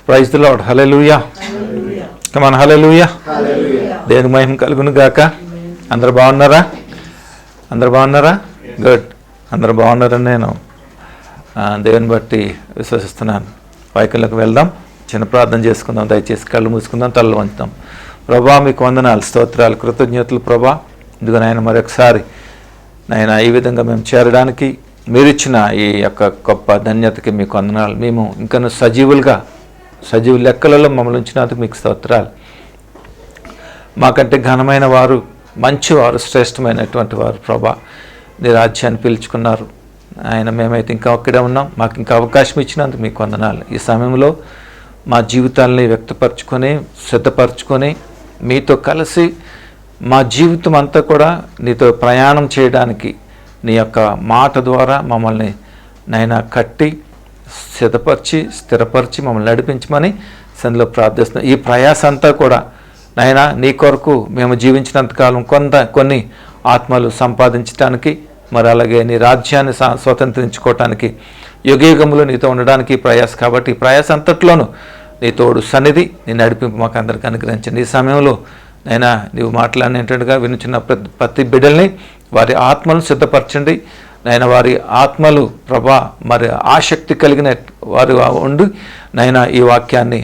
Praise the lord. Hallelujah. Come on, hallelujah. దేవుని మహిమ కలుగును గాక. అందరు బాగున్నారా? గుడ్. అందరు బాగున్నారని నేను దేవుని బట్టి విశ్వసిస్తున్నాను. వాక్యంలోకి వెళ్దాం, చిన్న ప్రార్థన చేసుకుందాం. దయచేసి కళ్ళు మూసుకుందాం, తలలు వంచుదాం. ప్రభా, మీకు వందనాలు, స్తోత్రాలు, కృతజ్ఞతలు ప్రభా. ఇదిగో నాయన, మరొకసారి నాయన ఈ విధంగా మేము చేరడానికి మీరిచ్చిన ఈ యొక్క గొప్ప ధన్యతకి మీకు వందనాలు. మేము ఇంకా సజీవ లెక్కలలో మమ్మల్ని ఉంచినందుకు మీకు స్తోత్రాలు. మాకంటే ఘనమైన వారు, మంచివారు, శ్రేష్టమైనటువంటి వారు ప్రభా, నీ రాజ్యాన్ని పిలుచుకున్నారు ఆయన. మేమైతే ఇంకా ఒక్కడే ఉన్నాం. మాకు ఇంకా అవకాశం ఇచ్చినందుకు మీకు వందనాలు. ఈ సమయంలో మా జీవితాలని వ్యక్తపరచుకొని, సిద్ధపరచుకొని, మీతో కలిసి మా జీవితం అంతా కూడా నీతో ప్రయాణం చేయడానికి నీ యొక్క మాట ద్వారా మమ్మల్ని నైనా కట్టి, సిద్ధపరిచి, స్థిరపరిచి మమ్మల్ని నడిపించమని సందులో ప్రార్థిస్తున్నాం. ఈ ప్రయాస అంతా కూడా నైనా నీ కొరకు మేము జీవించినంతకాలం కొన్ని ఆత్మలు సంపాదించడానికి, మరి అలాగే నీ రాజ్యాన్ని స్వతంత్రించుకోవటానికి, యుగయుగములు నీతో ఉండడానికి ప్రయాస. కాబట్టి ఈ ప్రయాస అంతట్లోనూ నీ తోడు సన్నిధి, నీ నడిపింపు మాకు అందరికీ అనుగ్రహించండి. ఈ సమయంలో నైనా నీవు మాట్లాడినట్టుగా వినుచున్న ప్రతి బిడ్డల్ని, వారి ఆత్మలను సిద్ధపరచండి నైనా. వారి ఆత్మలు ప్రభా మరి ఆసక్తి కలిగిన వారు ఉండి నైనా ఈ వాక్యాన్ని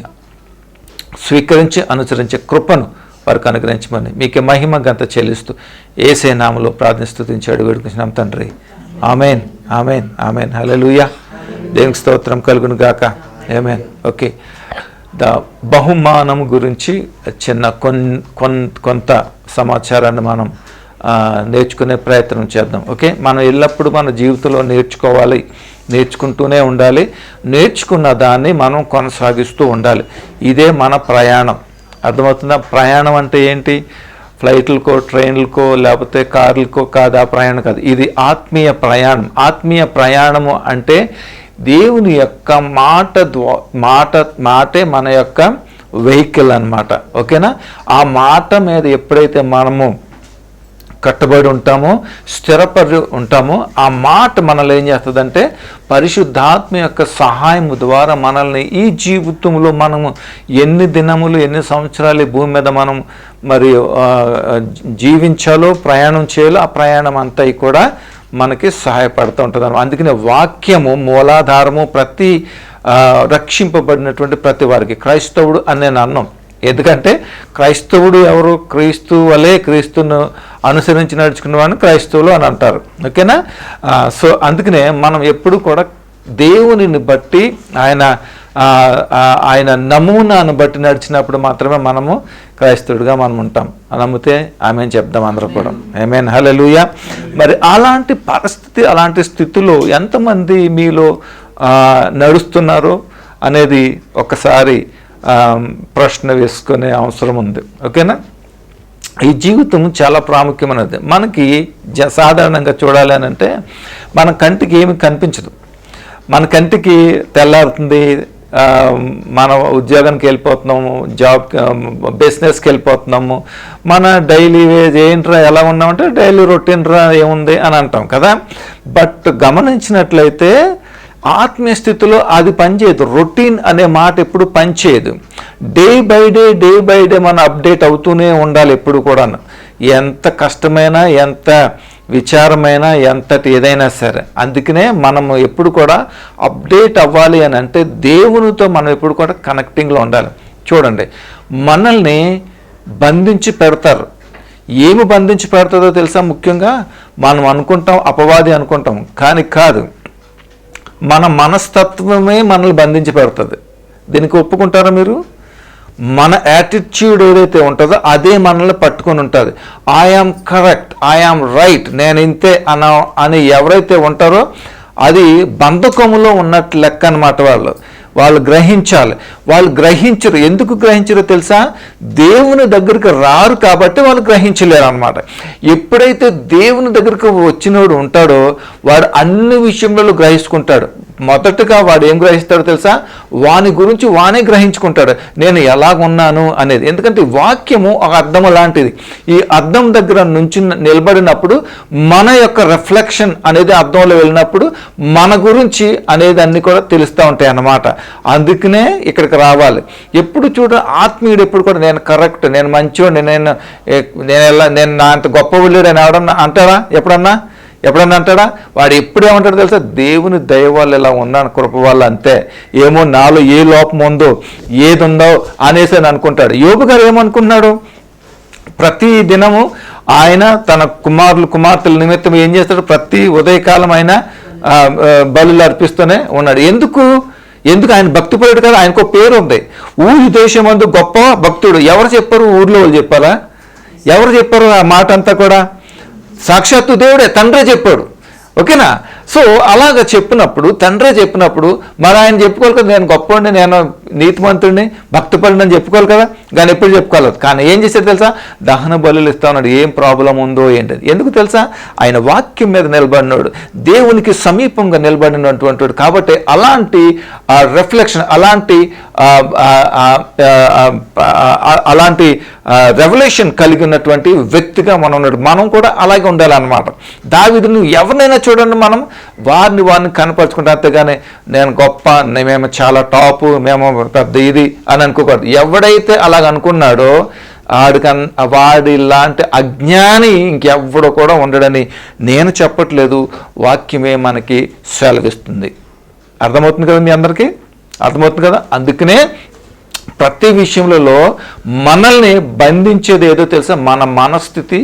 స్వీకరించి అనుసరించే కృపను వారికి అనుగ్రహించమని మీకే మహిమ గంత చెల్లిస్తూ యేసే నామములో ప్రార్థిస్తుతించాడు వేడుకుంటున్నాం తండ్రి. Amen, amen, amen. హల్లెలూయా. దేవునికి స్తోత్రం కలుగును గాక. ఆమెన్. ఓకే, బహుమానం గురించి చిన్న కొంత సమాచారాన్ని మనం నేర్చుకునే ప్రయత్నం చేద్దాం. ఓకే, మనం ఎల్లప్పుడూ మన జీవితంలో నేర్చుకుంటూనే ఉండాలి. నేర్చుకున్న దాన్ని మనం కొనసాగిస్తూ ఉండాలి. ఇదే మన ప్రయాణం. అర్థమవుతుందా? ప్రయాణం అంటే ఏంటి? ఫ్లైట్లకో, ట్రైన్లకో, లేకపోతే కార్లకో కాదు. ఆ ప్రయాణం కాదు. ఇది ఆత్మీయ ప్రయాణం. ఆత్మీయ ప్రయాణము అంటే దేవుని యొక్క మాటే మన యొక్క వెహికల్ అన్నమాట. ఓకేనా? ఆ మాట మీద ఎప్పుడైతే మనము కట్టుబడి ఉంటామో, స్థిరపడి ఉంటామో, ఆ మాట మనల్ని ఏం చేస్తుందంటే పరిశుద్ధాత్మ యొక్క సహాయం ద్వారా మనల్ని ఈ జీవితంలో మనము ఎన్ని దినములు, ఎన్ని సంవత్సరాలు భూమి మీద మనం మరి జీవించాలో, ప్రయాణం చేయాలో, ఆ ప్రయాణం అంతా కూడా మనకి సహాయపడుతూ ఉంటుంది. అందుకనే వాక్యము మూలాధారము ప్రతి రక్షింపబడినటువంటి ప్రతి వారికి. క్రైస్తవుడు అని నేను అన్నాం. ఎందుకంటే క్రైస్తవుడు ఎవరు? క్రీస్తు వలే క్రీస్తును అనుసరించి నడుచుకున్న వాడిని క్రైస్తవులు అని అంటారు. ఓకేనా? సో అందుకనే మనం ఎప్పుడు కూడా దేవునిని బట్టి, ఆయన నమూనాను బట్టి నడిచినప్పుడు మాత్రమే మనము క్రైస్తవుడిగా మనం ఉంటాం. నమ్మితే ఆమెన్ చెప్దాం అందరూ కూడా. ఆమెన్. హల్లెలూయా. మరి అలాంటి పరిస్థితి, అలాంటి స్థితిలో ఎంతమంది మీలో నడుస్తున్నారు అనేది ఒకసారి ప్రశ్న వేసుకునే అవసరం ఉంది. ఓకేనా? ఈ జీవితం చాలా ప్రాముఖ్యమైనది. మనకి సాధారణంగా చూడాలి అని అంటే మన కంటికి ఏమి కనిపించదు. మన కంటికి తెల్లారుతుంది, మన ఉద్యోగానికి వెళ్ళిపోతున్నాము, బిజినెస్కి వెళ్ళిపోతున్నాము, మన డైలీ వేజ్ ఏంట్రా ఎలా ఉన్నామంటే డైలీ రొటీన్ రా ఏముంది అని అంటాం కదా. బట్ గమనించినట్లయితే ఆత్మీయ స్థితిలో అది పనిచేయదు. రొటీన్ అనే మాట ఎప్పుడు పనిచేయదు. డే బై డే మనం అప్డేట్ అవుతూనే ఉండాలి ఎప్పుడు కూడా. ఎంత కష్టమైనా, ఎంత విచారమైనా, ఎంతటి ఏదైనా సరే. అందుకనే మనము ఎప్పుడు కూడా అప్డేట్ అవ్వాలి అని అంటే దేవునితో మనం ఎప్పుడు కూడా కనెక్టింగ్లో ఉండాలి. చూడండి, మనల్ని బంధించి పెడతారు. ఏమి బంధించి పెడతారో తెలుసా? ముఖ్యంగా మనం అనుకుంటాం అపవాది అనుకుంటాం, కానీ కాదు. మన మనస్తత్వమే మనల్ని బంధించి పెడుతుంది. దీనికి ఒప్పుకుంటారా మీరు? మన యాటిట్యూడ్ ఏదైతే ఉంటుందో అదే మనల్ని పట్టుకొని ఉంటుంది. ఐఆమ్ కరెక్ట్, ఐఆమ్ రైట్, నేను ఇంతే అని ఎవరైతే ఉంటారో అది బంధకములో ఉన్నట్టు లెక్క అన్నమాట. వాళ్ళు గ్రహించాలి. వాళ్ళు గ్రహించరు. ఎందుకు గ్రహించరో తెలుసా? దేవుని దగ్గరికి రారు కాబట్టి వాళ్ళు గ్రహించలేరు అన్నమాట. ఎప్పుడైతే దేవుని దగ్గరికి వచ్చినోడు ఉంటాడో వాడు అన్ని విషయంలో గ్రహించుకుంటాడు. మొదటగా వాడు ఏం గ్రహిస్తాడో తెలుసా? వాని గురించి వానే గ్రహించుకుంటాడు, నేను ఎలాగున్నాను అనేది. ఎందుకంటే వాక్యము ఒక అద్దం లాంటిది. ఈ అద్దం దగ్గర నుంచి నిలబడినప్పుడు మన యొక్క రిఫ్లెక్షన్ అనేది అద్దంలో వెళ్ళినప్పుడు మన గురించి అనేది అన్ని కూడా తెలుస్తూ ఉంటాయి అన్నమాట. అందుకనే ఇక్కడికి రావాలి. ఎప్పుడు చూడ ఆత్మీయుడు ఎప్పుడు కూడా నేను కరెక్ట్, నేను మంచోడిని, నేను నా అంత గొప్ప వెళ్ళాడు అని ఎవడన్నా అంటారా? ఎప్పుడన్నా అంటాడా? వాడు ఎప్పుడేమంటాడు తెలుసా? దేవుని దయ వల్ల ఇలా ఉన్నాను, కృప వల్ల, అంతే, ఏమో నాలో ఏ లోపం ఉందో ఏది ఉందో అనేసి అని అనుకుంటాడు. యోబు గారు ఏమనుకుంటున్నాడు? ప్రతి దినము ఆయన తన కుమార్తెల నిమిత్తం ఏం చేస్తాడు? ప్రతి ఉదయకాలం ఆయన బలులు అర్పిస్తూనే ఉన్నాడు. ఎందుకు ఆయన భక్తిపరుడు కదా, ఆయనకు పేరు ఉంది. ఊరి దేశమందు గొప్ప భక్తుడు. ఎవరు చెప్పారు? ఊర్లో వాళ్ళు చెప్పారా? ఎవరు చెప్పారు ఆ మాట అంతా కూడా? సాక్షాత్తు దేవుడే, తండ్రే చెప్పాడు. ఓకేనా? సో అలాగ చెప్పినప్పుడు, తండ్రే చెప్పినప్పుడు మరి ఆయన చెప్పుకోవాలి కదా, నేను గొప్పవాడిని, నేను నీతిమంతుడిని, భక్తిపరుడిని అని చెప్పుకోవాలి కదా. కానీ ఎప్పుడు చెప్పుకోలేదు. కానీ ఏం చేశాడు తెలుసా? దహన బలులు ఇస్తా ఉన్నాడు. ఏం ప్రాబ్లం ఉందో ఏంటది? ఎందుకు తెలుసా? ఆయన వాక్యం మీద నిలబడినాడు, దేవునికి సమీపంగా నిలబడినటువంటి వాడు. కాబట్టి అలాంటి రిఫ్లెక్షన్, అలాంటి రెవల్యూషన్ కలిగి ఉన్నటువంటి వ్యక్తిగా మనం ఉన్నాడు. మనం కూడా అలాగే ఉండాలన్నమాట. దావీదును ఎవరినైనా చూడండి, మనం వారిని కనపరుచుకుంటే, అంతేగాని నేను గొప్ప, మేము చాలా టాపు, మేము పెద్ద ఇది అని అనుకోకూడదు. ఎవడైతే అలాగ అనుకున్నాడో వాడి లాంటి అజ్ఞాని ఇంకెవ్వడో కూడా ఉండడని నేను చెప్పట్లేదు, వాక్యమే మనకి సెలవిస్తుంది. అర్థమవుతుంది కదా మీ అందరికీ? అర్థమవుతుంది కదా? అందుకనే ప్రతి విషయంలో మనల్ని బంధించేది ఏదో తెలుసా? మన మనస్థితి,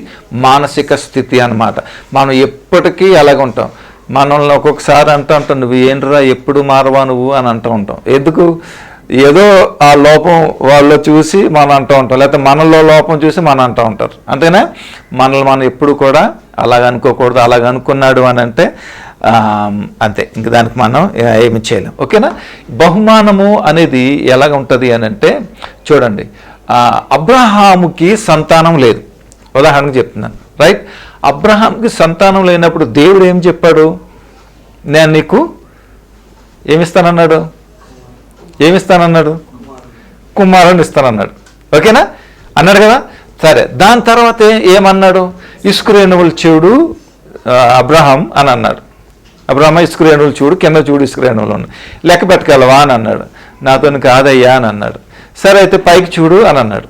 మానసిక స్థితి అన్నమాట. మనం ఎప్పటికీ అలాగ ఉంటాం. మనల్ని ఒక్కొక్కసారి అంటూ నువ్వు ఏంట్రా ఎప్పుడు మారవా నువ్వు అని అంటూ ఉంటాం. ఎందుకు? ఏదో ఆ లోపం వాళ్ళు చూసి మనం అంటూ ఉంటాం, లేకపోతే మనలో లోపం చూసి మనం అంటూ ఉంటారు. అంతేనా? మనల్ని మనం ఎప్పుడు కూడా అలాగ అనుకోకూడదు. అలాగ అనుకున్నాడు అని అంటే అంతే, ఇంక దానికి మనం ఏమి చేయలేం. ఓకేనా? బహుమానము అనేది ఎలాగ ఉంటుంది అని అంటే, చూడండి, అబ్రహాముకి సంతానం లేదు, ఉదాహరణకు చెప్తున్నాను, రైట్? అబ్రహాంకి సంతానం లేనప్పుడు దేవుడు ఏం చెప్పాడు? నేను నీకు ఏమిస్తానన్నాడు? కుమారుని ఇస్తానన్నాడు. ఓకేనా? అన్నాడు కదా. సరే, దాని తర్వాత ఏమన్నాడు? ఇస్కరేణువులు చూడు అబ్రహాం అని అన్నాడు. అబ్రహ్మ ఇస్కరేణువులు చూడు, కింద చూడు ఇస్కరేణువులు ఉన్నాయి, లెక్క పెట్టగలవా అని అన్నాడు. నాతో కాదయ్యా అని అన్నాడు. సరే అయితే పైకి చూడు అని అన్నాడు.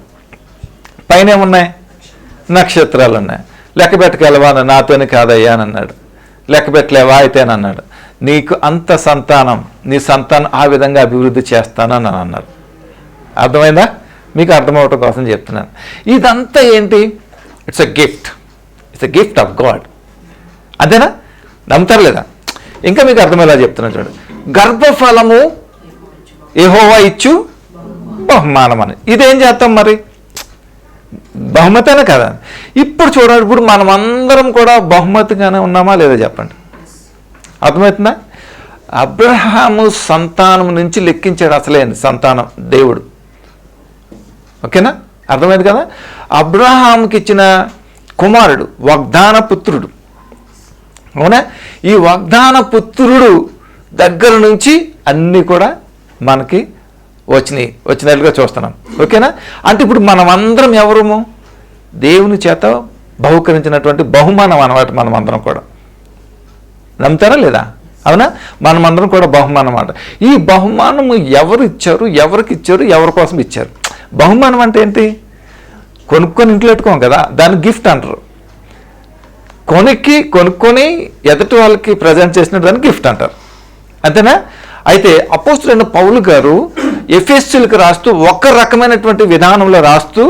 పైన ఏమున్నాయి? నక్షత్రాలు ఉన్నాయి. లెక్క పెట్టగలవా అని, నాతోని కాదయ్యా అని అన్నాడు. లెక్క పెట్టలేవా అయితే అని అన్నాడు. నీకు అంత సంతానం, నీ సంతానం ఆ విధంగా అభివృద్ధి చేస్తానని అన్నాడు. అర్థమైందా? మీకు అర్థమవటం కోసం చెప్తున్నాను. ఇదంతా ఏంటి? It's a gift of God. అంతేనా? నమ్ముతారు లేదా? ఇంకా మీకు అర్థమయ్యేలా చెప్తున్నాను చూడండి. గర్భఫలము యెహోవా ఇచ్చు బహుమానం అని. ఇదేం చేస్తాం మరి? బహుమతేనే కదా. ఇప్పుడు చూడండి, ఇప్పుడు మనం అందరం కూడా బహుమతిగానే ఉన్నామా లేదా చెప్పండి. అర్థమవుతుందా? అబ్రహాము సంతానం నుంచి లెక్కించాడు అసలేంది సంతానం దేవుడు. ఓకేనా? అర్థమైంది కదా? అబ్రహాముకి ఇచ్చిన కుమారుడు వాగ్దాన పుత్రుడు. అవునా? ఈ వాగ్దాన పుత్రుడు దగ్గర నుంచి అన్నీ కూడా మనకి వచ్చినట్లుగా చూస్తున్నాం. ఓకేనా? అంటే ఇప్పుడు మనం అందరం ఎవరము? దేవుని చేత బహుకరించినటువంటి బహుమానం అన్నమాట. మనం అందరం కూడా నమ్ముతారా లేదా? అవునా? మనమందరం కూడా బహుమానం అన్నమాట. ఈ బహుమానము ఎవరు ఇచ్చారు, ఎవరికి ఇచ్చారు, ఎవరి కోసం ఇచ్చారు? బహుమానం అంటే ఏంటి? కొనుక్కొని ఇంట్లో పెట్టుకోం కదా, దాన్ని గిఫ్ట్ అంటారు. కొనుక్కొని ఎదుటి వాళ్ళకి ప్రజెంట్ చేసిన దాన్ని గిఫ్ట్ అంటారు. అంతేనా? అయితే అపోస్తలుడైన పౌలు గారు ఎఫెసీయులకు రాస్తూ ఒక రకమైనటువంటి విధానంలో రాస్తూ,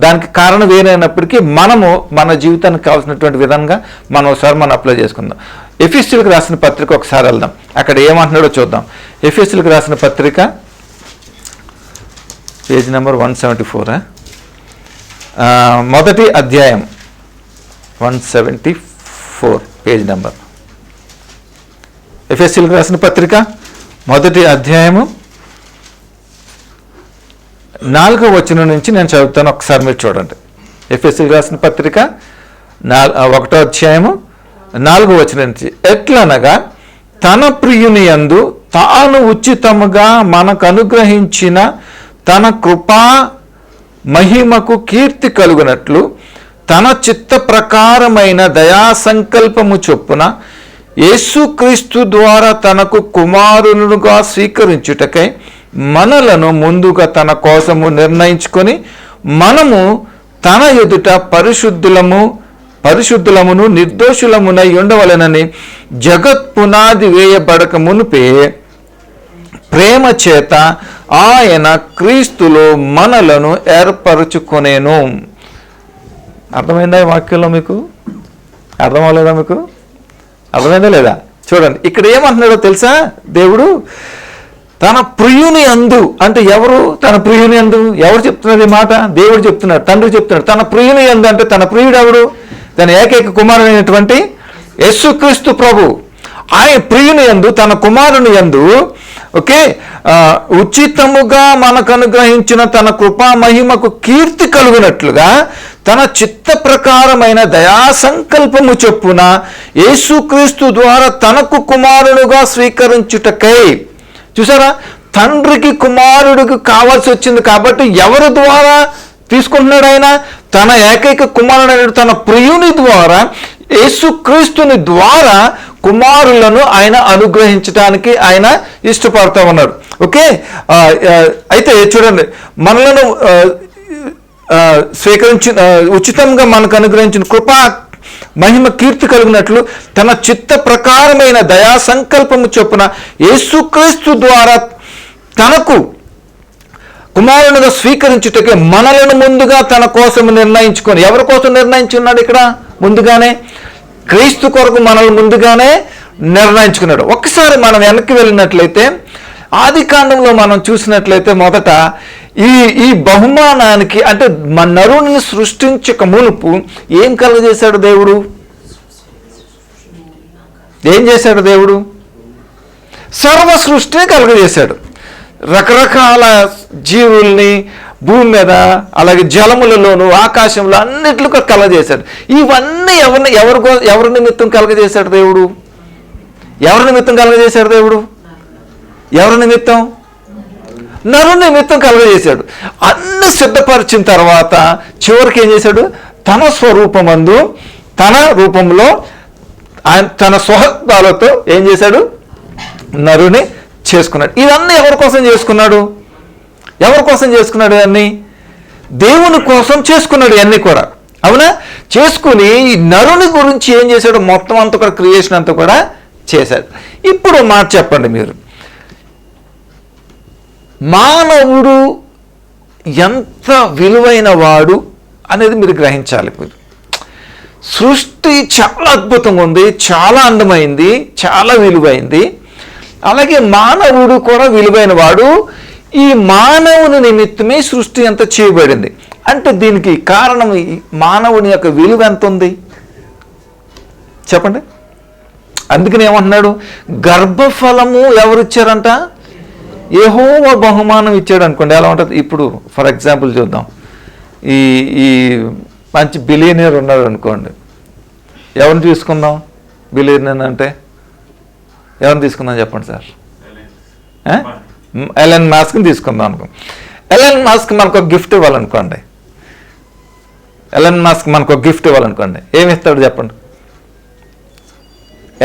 దానికి కారణం వేరైనప్పటికీ మనము మన జీవితానికి కావాల్సినటువంటి విధంగా మనం ఒకసారి అప్లై చేసుకుందాం. ఎఫెసీయులకు రాసిన పత్రిక ఒకసారి వెళ్దాం, అక్కడ ఏమంటున్నాడో చూద్దాం. ఎఫెసీయులకు రాసిన పత్రిక పేజ్ నెంబర్ 174, మొదటి అధ్యాయం 174 పేజ్ నెంబర్. ఎఫెసీయులకు రాసిన పత్రిక మొదటి అధ్యాయము 4వ వచనం నుంచి నేను చదువుతాను, ఒకసారి మీరు చూడండి. ఎఫెసీయులకు రాసిన పత్రిక 1వ అధ్యాయము 4వ వచనం నుంచి. ఎట్లనగా తన ప్రియుని యందు తాను ఉచితముగా మనకు అనుగ్రహించిన తన కృపా మహిమకు కీర్తి కలుగునట్లు తన చిత్త ప్రకారమైన దయా సంకల్పము చొప్పున యేసుక్రీస్తు ద్వారా తనకు కుమారునుగా స్వీకరించుటకై మనలను ముందుగా తన కోసము నిర్ణయించుకొని మనము తన ఎదుట పరిశుద్ధులమును నిర్దోషులమునై ఉండవలెనని జగత్ పునాది వేయబడక మునిపే ప్రేమ చేత ఆయన క్రీస్తులో మనలను ఏర్పరచుకొనేను. అర్థమైందా ఈ వాక్యంలో? మీకు అర్థమవలేదా? మీకు అర్థమైందా లేదా? చూడండి, ఇక్కడ ఏమంటున్నాడో తెలుసా? దేవుడు తన ప్రియుని యందు, అంటే ఎవరు తన ప్రియుని యందు? ఎవరు చెప్తున్నది ఈ మాట? దేవుడు చెప్తున్నాడు, తండ్రి చెప్తున్నాడు. తన ప్రియుని యందు అంటే తన ప్రియుడు ఎవడు? తన ఏకైక కుమారుడైనటువంటి యేసుక్రీస్తు ప్రభు. ఆయన ప్రియుని యందు, తన కుమారుని యందు, ఓకే, ఉచితముగా మనకు అనుగ్రహించిన తన కృపా మహిమకు కీర్తి కలుగునట్లుగా తన చిత్త ప్రకారమైన దయా సంకల్పము చొప్పున యేసుక్రీస్తు ద్వారా తనకు కుమారుడుగా స్వీకరించుటకై. చూసారా, తండ్రికి కుమారుడికి కావాల్సి వచ్చింది కాబట్టి ఎవరి ద్వారా తీసుకుంటున్నాడు? ఆయన తన ఏకైక కుమారుడైన తన ప్రియుని ద్వారా, యేసుక్రీస్తుని ద్వారా కుమారులను ఆయన అనుగ్రహించడానికి ఆయన ఇష్టపడుతూ ఉన్నాడు. ఓకే, అయితే చూడండి, మనలను ఉచితంగా మనకు అనుగ్రహించిన కృపా మహిమ కీర్తి కలిగినట్లు తన చిత్త ప్రకారమైన దయా సంకల్పము చొప్పున యేసుక్రీస్తు ద్వారా తనకు కుమారునిగా స్వీకరించుటకే మనలను ముందుగా తన కోసం నిర్ణయించుకొని. ఎవరి కోసం నిర్ణయించుకున్నాడు? ఇక్కడ ముందుగానే క్రీస్తు కొరకు మనల్ని ముందుగానే నిర్ణయించుకున్నాడు. ఒక్కసారి మనం వెనక్కి వెళ్ళినట్లయితే ఆది కాండంలో మనం చూసినట్లయితే మొదట ఈ బహుమానానికి, అంటే మన నరుని సృష్టించక మునుపు ఏం కలుగజేశాడు దేవుడు? ఏం చేశాడు దేవుడు? సర్వ సృష్టిని కలుగజేశాడు. రకరకాల జీవుల్ని భూమి మీద, అలాగే జలములలోను, ఆకాశంలో అన్నిట్లో కలగజేశాడు. ఇవన్నీ ఎవరి నిమిత్తం కలగజేశాడు దేవుడు? ఎవరి నిమిత్తం కలగజేశాడు దేవుడు? ఎవరి నిమిత్తం? నరుని నిమిత్తం కలగజేశాడు. అన్ని సిద్ధపరిచిన తర్వాత చివరికి ఏం చేశాడు? తన స్వరూపమందు, తన రూపంలో, తన స్వహత్వాలతో ఏం చేశాడు? నరుని చేసుకున్నాడు. ఇవన్నీ ఎవరి కోసం చేసుకున్నాడు? ఎవరి కోసం చేసుకున్నాడు? ఇవన్నీ దేవుని కోసం చేసుకున్నాడు. ఇవన్నీ కూడా, అవునా? చేసుకుని నరుని గురించి ఏం చేశాడు? మొత్తం అంతా కూడా, క్రియేషన్ అంతా కూడా చేశాడు. ఇప్పుడు మాట చెప్పండి మీరు, మానవుడు ఎంత విలువైన వాడు అనేది మీరు గ్రహించాలి. సృష్టి చాలా అద్భుతంగా ఉంది, చాలా అందమైంది, చాలా విలువైంది. అలాగే మానవుడు కూడా విలువైన వాడు. ఈ మానవుని నిమిత్తమే సృష్టి అంతా చేయబడింది. అంటే దీనికి కారణం మానవుని యొక్క విలువ ఎంత ఉంది చెప్పండి. అందుకని ఏమంటున్నాడు? గర్భఫలము ఎవరిచ్చారంట? యెహోవా బహుమానం ఇచ్చాడు అనుకోండి. ఎలా ఉంటుంది? ఇప్పుడు ఫర్ ఎగ్జాంపుల్ చూద్దాం. ఈ మంచి బిలియనీర్ ఉన్నాడు అనుకోండి. ఎవరిని తీసుకుందాం? బిలియనీర్ అంటే ఎవరిని తీసుకుందాం చెప్పండి సార్? ఎలన్ మాస్క్ని తీసుకుందాం అనుకో. ఎలన్ మాస్క్ మనకు ఒక గిఫ్ట్ ఇవ్వాలనుకోండి. ఎలన్ మాస్క్ మనకు ఒక గిఫ్ట్ ఇవ్వాలనుకోండి. ఏమి ఇస్తాడు చెప్పండి?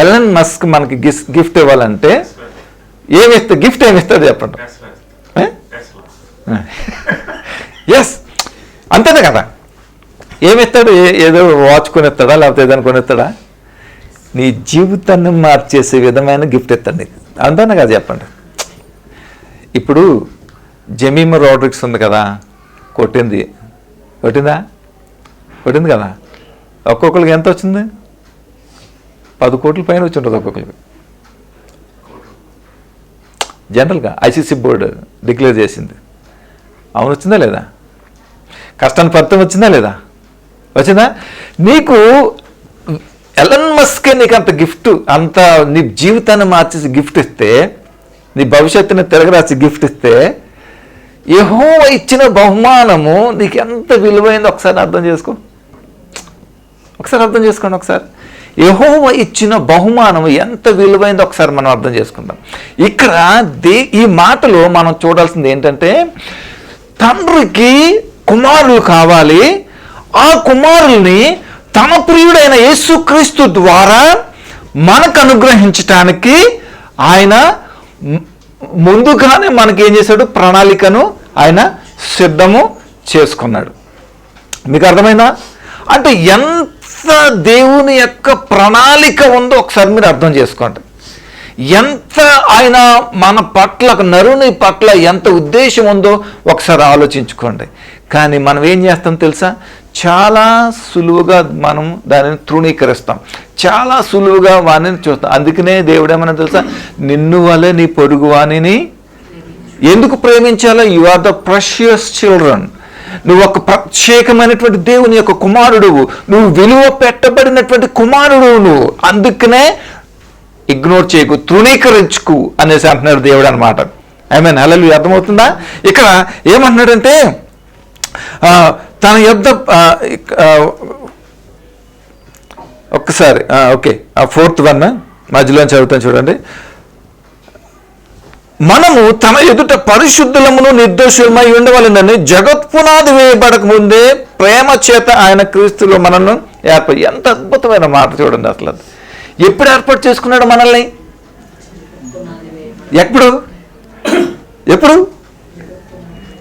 ఎలన్ మస్క్ మనకి గిఫ్ట్ ఇవ్వాలంటే గిఫ్ట్ ఏమి ఇస్తాడు చెప్పండి? ఎస్, అంతేనే కదా. ఏమిస్తాడు? ఏదో వాచ్ కొనిస్తాడా, లేకపోతే ఏదైనా కొనిస్తాడా? నీ జీవితాన్ని మార్చేసే విధమైన గిఫ్ట్ ఇస్తాడు నీకు. అంతేనా కదా చెప్పండి? ఇప్పుడు జెమీమా రోడ్రిక్స్ ఉంది కదా, కొట్టిందా? కొట్టింది కదా. ఒక్కొక్కరికి ఎంత వచ్చింది? 10 కోట్ల పైన వచ్చి ఉంటుంది ఒక్కొక్కరికి. జనరల్గా ఐసీసీ బోర్డు డిక్లేర్ చేసింది. అవును, వచ్చిందా లేదా? కష్టాన్ని ఫలితం వచ్చిందా లేదా? వచ్చిందా? నీకు ఎలన్ మస్కే నీకు అంత గిఫ్ట్, అంత నీ జీవితాన్ని మార్చేసి గిఫ్ట్ ఇస్తే, నీ భవిష్యత్తుని తిరగరాసి గిఫ్ట్ ఇస్తే, యెహోవా ఇచ్చిన బహుమానము నీకు ఎంత విలువైందో ఒకసారి అర్థం చేసుకో. ఒకసారి అర్థం చేసుకోండి. ఒకసారి యెహోవా ఇచ్చిన బహుమానం ఎంత విలువైందో ఒకసారి మనం అర్థం చేసుకుందాం. ఇక్కడ ఈ మాటలో మనం చూడాల్సింది ఏంటంటే, తండ్రికి కుమారులు కావాలి, ఆ కుమారుల్ని తన ప్రియుడైన యేసుక్రీస్తు ద్వారా మనకు అనుగ్రహించటానికి ఆయన ముందుగానే మనకేం చేశాడు, ప్రణాళికను ఆయన సిద్ధము చేసుకున్నాడు. మీకు అర్థమైందా? అంటే ఎంత దేవుని యొక్క ప్రణాళిక ఉందో ఒకసారి మీరు అర్థం చేసుకోండి. ఎంత ఆయన మన పట్ల, నరుని పట్ల ఎంత ఉద్దేశం ఉందో ఒకసారి ఆలోచించుకోండి. కానీ మనం ఏం చేస్తాం తెలుసా, చాలా సులువుగా మనం దానిని తృణీకరిస్తాం, చాలా సులువుగా వాణిని చూస్తాం. అందుకనే దేవుడు ఏమన్నా తెలుసా, నిన్ను వలె నీ పొరుగు వాణిని ఎందుకు ప్రేమించాలో, you are the precious children. నువ్వు ఒక ప్రత్యేకమైనటువంటి దేవుని యొక్క కుమారుడు, నువ్వు విలువ పెట్టబడినటువంటి కుమారుడు నువ్వు. అందుకనే ఇగ్నోర్ చేయకు, తృణీకరించుకు అనేసి అంటున్నాడు దేవుడు అనమాట. ఆమేన్, హల్లెలూయా. అర్థమవుతుందా? ఇక్కడ ఏమంటున్నాడంటే, తన యొద్ద ఒక్కసారి ఓకే, ఆ 4th వన్ మధ్యలో చదువుతాను చూడండి. మనము తన ఎదుట పరిశుద్ధులమును నిర్దోషులమై ఉండవలెనని జగత్పునాది వేయబడక ముందే ప్రేమ చేత ఆయన క్రీస్తులో మనల్ని ఎంత అద్భుతమైన మాట చూడండి. అసలు ఎప్పుడు ఏర్పాటు చేసుకున్నాడు మనల్ని? ఎప్పుడు?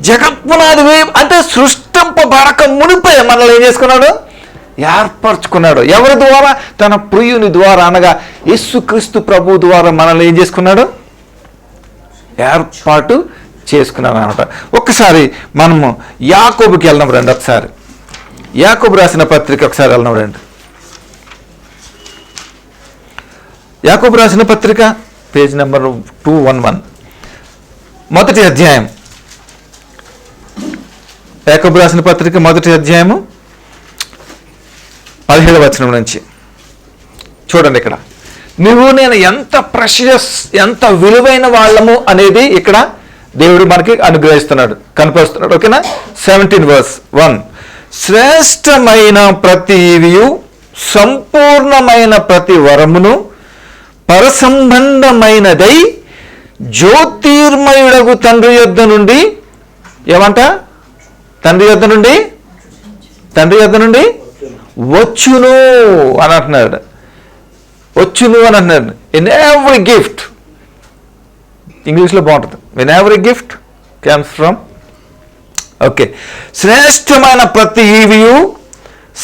జగత్పునాది అంటే సృష్టింపబడక మునిపే మనల్ని ఏం చేసుకున్నాడు? ఏర్పరచుకున్నాడు. ఎవరి ద్వారా? తన ప్రియుని ద్వారా, అనగా యేసుక్రీస్తు ప్రభు ద్వారా మనల్ని ఏం చేసుకున్నాడు? ఏర్పాటు చేసుకున్నాను అనమాట. ఒక్కసారి మనము యాకోబుకి వెళ్దాం రండి. ఒకసారి యాకోబు రాసిన పత్రిక ఒకసారి వెళ్దాం రండి. యాకోబు రాసిన పత్రిక పేజ్ నెంబర్ 211, మొదటి అధ్యాయం. యాకోబు రాసిన పత్రిక మొదటి అధ్యాయము 17వ వచనం నుంచి చూడండి. ఇక్కడ నువ్వు నేను ఎంత ప్రెషియస్, ఎంత విలువైన వాళ్ళము అనేది ఇక్కడ దేవుడు మనకి అనుగ్రహిస్తున్నాడు, కనపరుస్తున్నాడు. ఓకేనా? 17 verse 1, శ్రేష్టమైన ప్రతి ఈవియు, సంపూర్ణమైన ప్రతి వరమును, పరసంబంధమైనదై జ్యోతిర్మయుడగు తండ్రి యొద్ద నుండి, ఏమంట? తండ్రి యొద్ద నుండి వచ్చును అని అంటున్నాడు. వచ్చును అని అంటున్నాడు. ఇన్ ఎవ్రీ గిఫ్ట్, ఇంగ్లీష్లో బాగుంటుంది, in every gift comes from. Okay, శ్రేష్టమైన ప్రతి ఈవియు,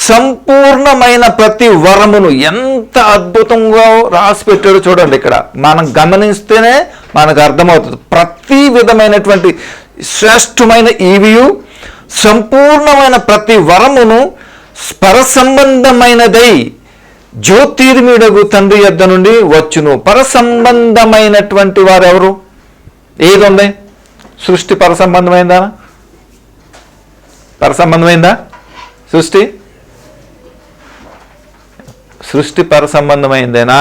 సంపూర్ణమైన ప్రతి వరమును. ఎంత అద్భుతంగా రాసి పెట్టాడో చూడండి. ఇక్కడ మనం గమనిస్తేనే మనకు అర్థమవుతుంది. ప్రతి విధమైనటువంటి శ్రేష్టమైన ఈవియు, సంపూర్ణమైన ప్రతి వరమును, పరసంబంధమైనదై జ్యోతిర్మయుడగు తండ్రి యొద్ద నుండి వచ్చును. పరసంబంధమైనటువంటి వారు ఎవరు? ఏది ఉంది? సృష్టి పరసంబంధమైందా? సృష్టి పరసంబంధమైందేనా?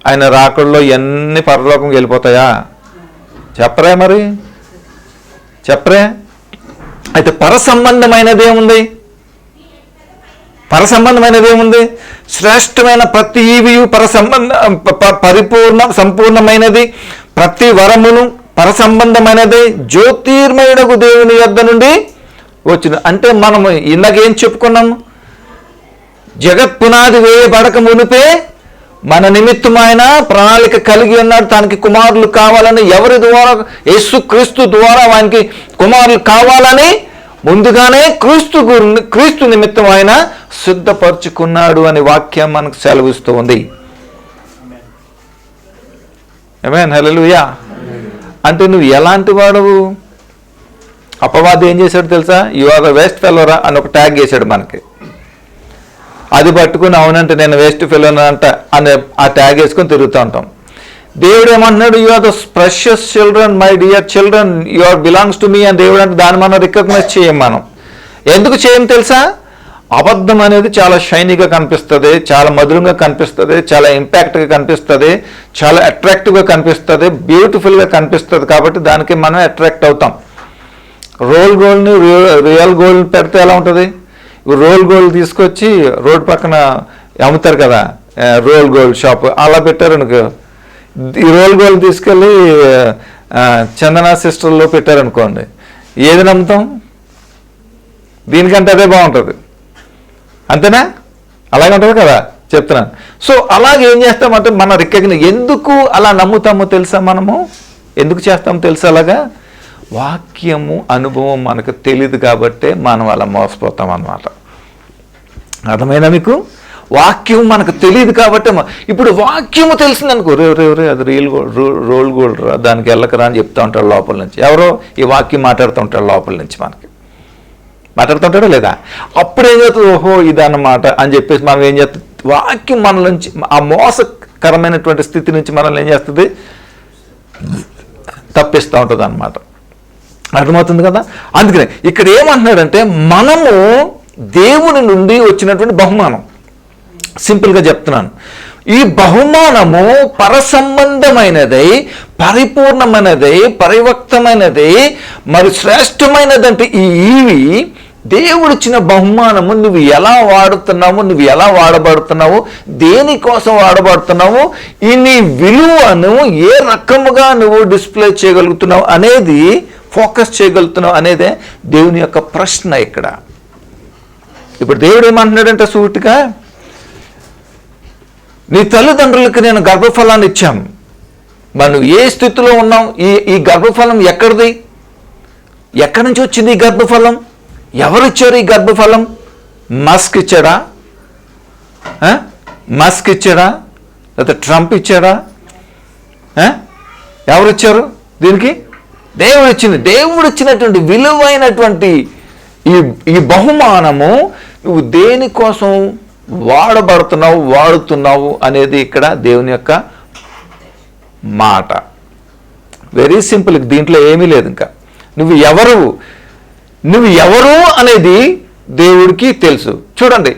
ఆయన రాకడలో ఎన్ని పరలోకంకి వెళ్ళిపోతాయా? చెప్పరే మరి, చెప్పరే. అయితే పరసంబంధమైనదేముంది? శ్రేష్టమైన ప్రతి ఈవియు, సంపూర్ణమైనది, ప్రతి వరమును, పరసంబంధమైనది, జ్యోతిర్మయుడగు దేవుని యొద్ద నుండి వచ్చింది. అంటే మనము ఇందాకేం చెప్పుకున్నాము? జగత్పునాది వేయబడక మునిపే మన నిమిత్తం ఆయన ప్రణాళిక కలిగి ఉన్నాడు. తనకి కుమారులు కావాలని, ఎవరి ద్వారా? యేసుక్రీస్తు ద్వారా ఆయనకి కుమారులు కావాలని ముందుగానే క్రీస్తు నిమిత్తం ఆయన సిద్ధపరచుకున్నాడు అనే వాక్యం మనకు సెలవిస్తూ ఉంది. ఆమేన్, హల్లెలూయా. అంటే నువ్వు ఎలాంటి వాడవు? అపవాది ఏం చేశాడు తెలుసా? యు ఆర్ ద వేస్ట్ ఫెలోరా అని ఒక ట్యాగ్ చేశాడు మనకి. అది పట్టుకుని అవునంటే నేను వేస్ట్ ఫెలోనా అంట అనే ఆ ట్యాగ్ వేసుకొని తిరుగుతూ ఉంటాం. దేవుడు ఏమంటున్నాడు? You are the precious children, my dear children, you are belongs to me అని దేవుడు అంటే దాన్ని మనం రికగ్నైజ్ చేయం. మనం ఎందుకు చేయం తెలుసా? అబద్ధం అనేది చాలా షైనీగా కనిపిస్తుంది, చాలా మధురంగా కనిపిస్తుంది, చాలా ఇంపాక్ట్గా కనిపిస్తుంది, చాలా అట్రాక్టివ్గా కనిపిస్తుంది, బ్యూటిఫుల్గా కనిపిస్తుంది. కాబట్టి దానికి మనం అట్రాక్ట్ అవుతాం. రోల్ గోల్డ్ని రియల్ గోల్డ్ పెడితే ఎలా ఉంటుంది? రోల్ గోల్డ్ తీసుకొచ్చి రోడ్ పక్కన అమ్ముతారు కదా రోల్ గోల్డ్ షాప్, అలా పెట్టారనుకో, ఈ రోల్ గోల్డ్ తీసుకెళ్ళి చందనా సిస్టర్లో పెట్టారనుకోండి, ఏది నమ్ముతాం? దీనికంటే అదే బాగుంటుంది, అంతేనా? అలాగే ఉంటుంది కదా, చెప్తున్నాను. సో అలాగే ఏం చేస్తామంటే మన ఎందుకు అలా నమ్ముతామో తెలుసా? మనము ఎందుకు చేస్తామో తెలుసా? అలాగా వాక్యము అనుభవం మనకు తెలియదు కాబట్టే మనం అలా మోసపోతాం అన్నమాట. అర్థమైనా మీకు? వాక్యం మనకు తెలియదు కాబట్టి. ఇప్పుడు వాక్యము తెలిసిందనుకో, రే అది రోల్ గోల్డ్ రా, దానికి వెళ్ళకరా అని చెప్తూ ఉంటాడు లోపల నుంచి. ఎవరో ఈ వాక్యం మాట్లాడుతూ ఉంటాడు లోపల నుంచి, మనకి మాట్లాడుతుంటాడో లేదా? అప్పుడు ఏం చేస్తుంది? ఓహో ఇదన్నమాట అని చెప్పేసి మనం ఏం చేస్తుంది? వాక్యం మన నుంచి, ఆ మోసకరమైనటువంటి స్థితి నుంచి మనల్ని ఏం చేస్తుంది? తప్పిస్తూ ఉంటుంది అన్నమాట. అర్థమవుతుంది కదా? అందుకనే ఇక్కడ ఏమంటున్నాడంటే, మనము దేవుని నుండి వచ్చినటువంటి బహుమానం. సింపుల్గా చెప్తున్నాను, ఈ బహుమానము పరసంబంధమైనదై, పరిపూర్ణమైనదై, పరివక్తమైనదై, మరి శ్రేష్టమైనదంటే ఇవి దేవుడిచ్చిన బహుమానము. నువ్వు ఎలా వాడుతున్నావు, నువ్వు ఎలా వాడబడుతున్నావు, దేనికోసం వాడబడుతున్నావు, ఈ నీ విలువను ఏ రకముగా నువ్వు డిస్ప్లే చేయగలుగుతున్నావు అనేది, ఫోకస్ చేయగలుగుతున్నావు అనేదే దేవుని యొక్క ప్రశ్న ఇక్కడ. ఇప్పుడు దేవుడు ఏమంటున్నాడంటే సూటిగా, నీ తల్లిదండ్రులకు నేను గర్భఫలాన్ని ఇచ్చాను, మనం ఏ స్థితిలో ఉన్నాం, ఈ గర్భఫలం ఎక్కడిది, ఎక్కడి నుంచి వచ్చింది ఈ గర్భఫలం, ఎవరిచ్చారు ఈ గర్భఫలం? మస్క్ ఇచ్చాడా? మస్క్ ఇచ్చాడా? లేకపోతే ట్రంప్ ఇచ్చాడా? ఎవరిచ్చారు దీనికి? దేవుడు ఇచ్చింది. దేవుడు ఇచ్చినటువంటి విలువైనటువంటి ఈ బహుమానము నువ్వు దేనికోసం వాడుతున్నావు అనేది ఇక్కడ దేవుని యొక్క మాట. వెరీ సింపుల్, దీంట్లో ఏమీ లేదు. ఇంకా నువ్వు ఎవరు అనేది దేవుడికి తెలుసు. చూడండి,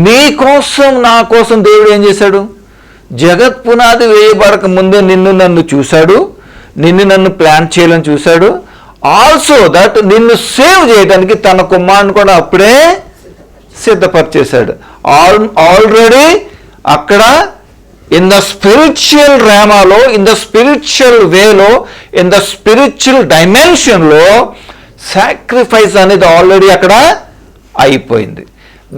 నీ కోసం నా కోసం దేవుడు ఏం చేశాడు? జగత్ పునాది వేయబడక ముందే నన్ను చూశాడు, నన్ను ప్లాన్ చేయాలని చూశాడు. ఆల్సో దట్ నిన్ను సేవ్ చేయడానికి తన కుమారుని కూడా అప్పుడే సిద్ధపరిచేశాడు. ఆల్రెడీ అక్కడ ఇన్ ద స్పిరిచువల్ రేమాలో, ఇన్ ద స్పిరిచువల్ వేలో, ఇన్ ద స్పిరిచువల్ డైమెన్షన్లో సాక్రిఫైస్ అనేది ఆల్రెడీ అక్కడ అయిపోయింది.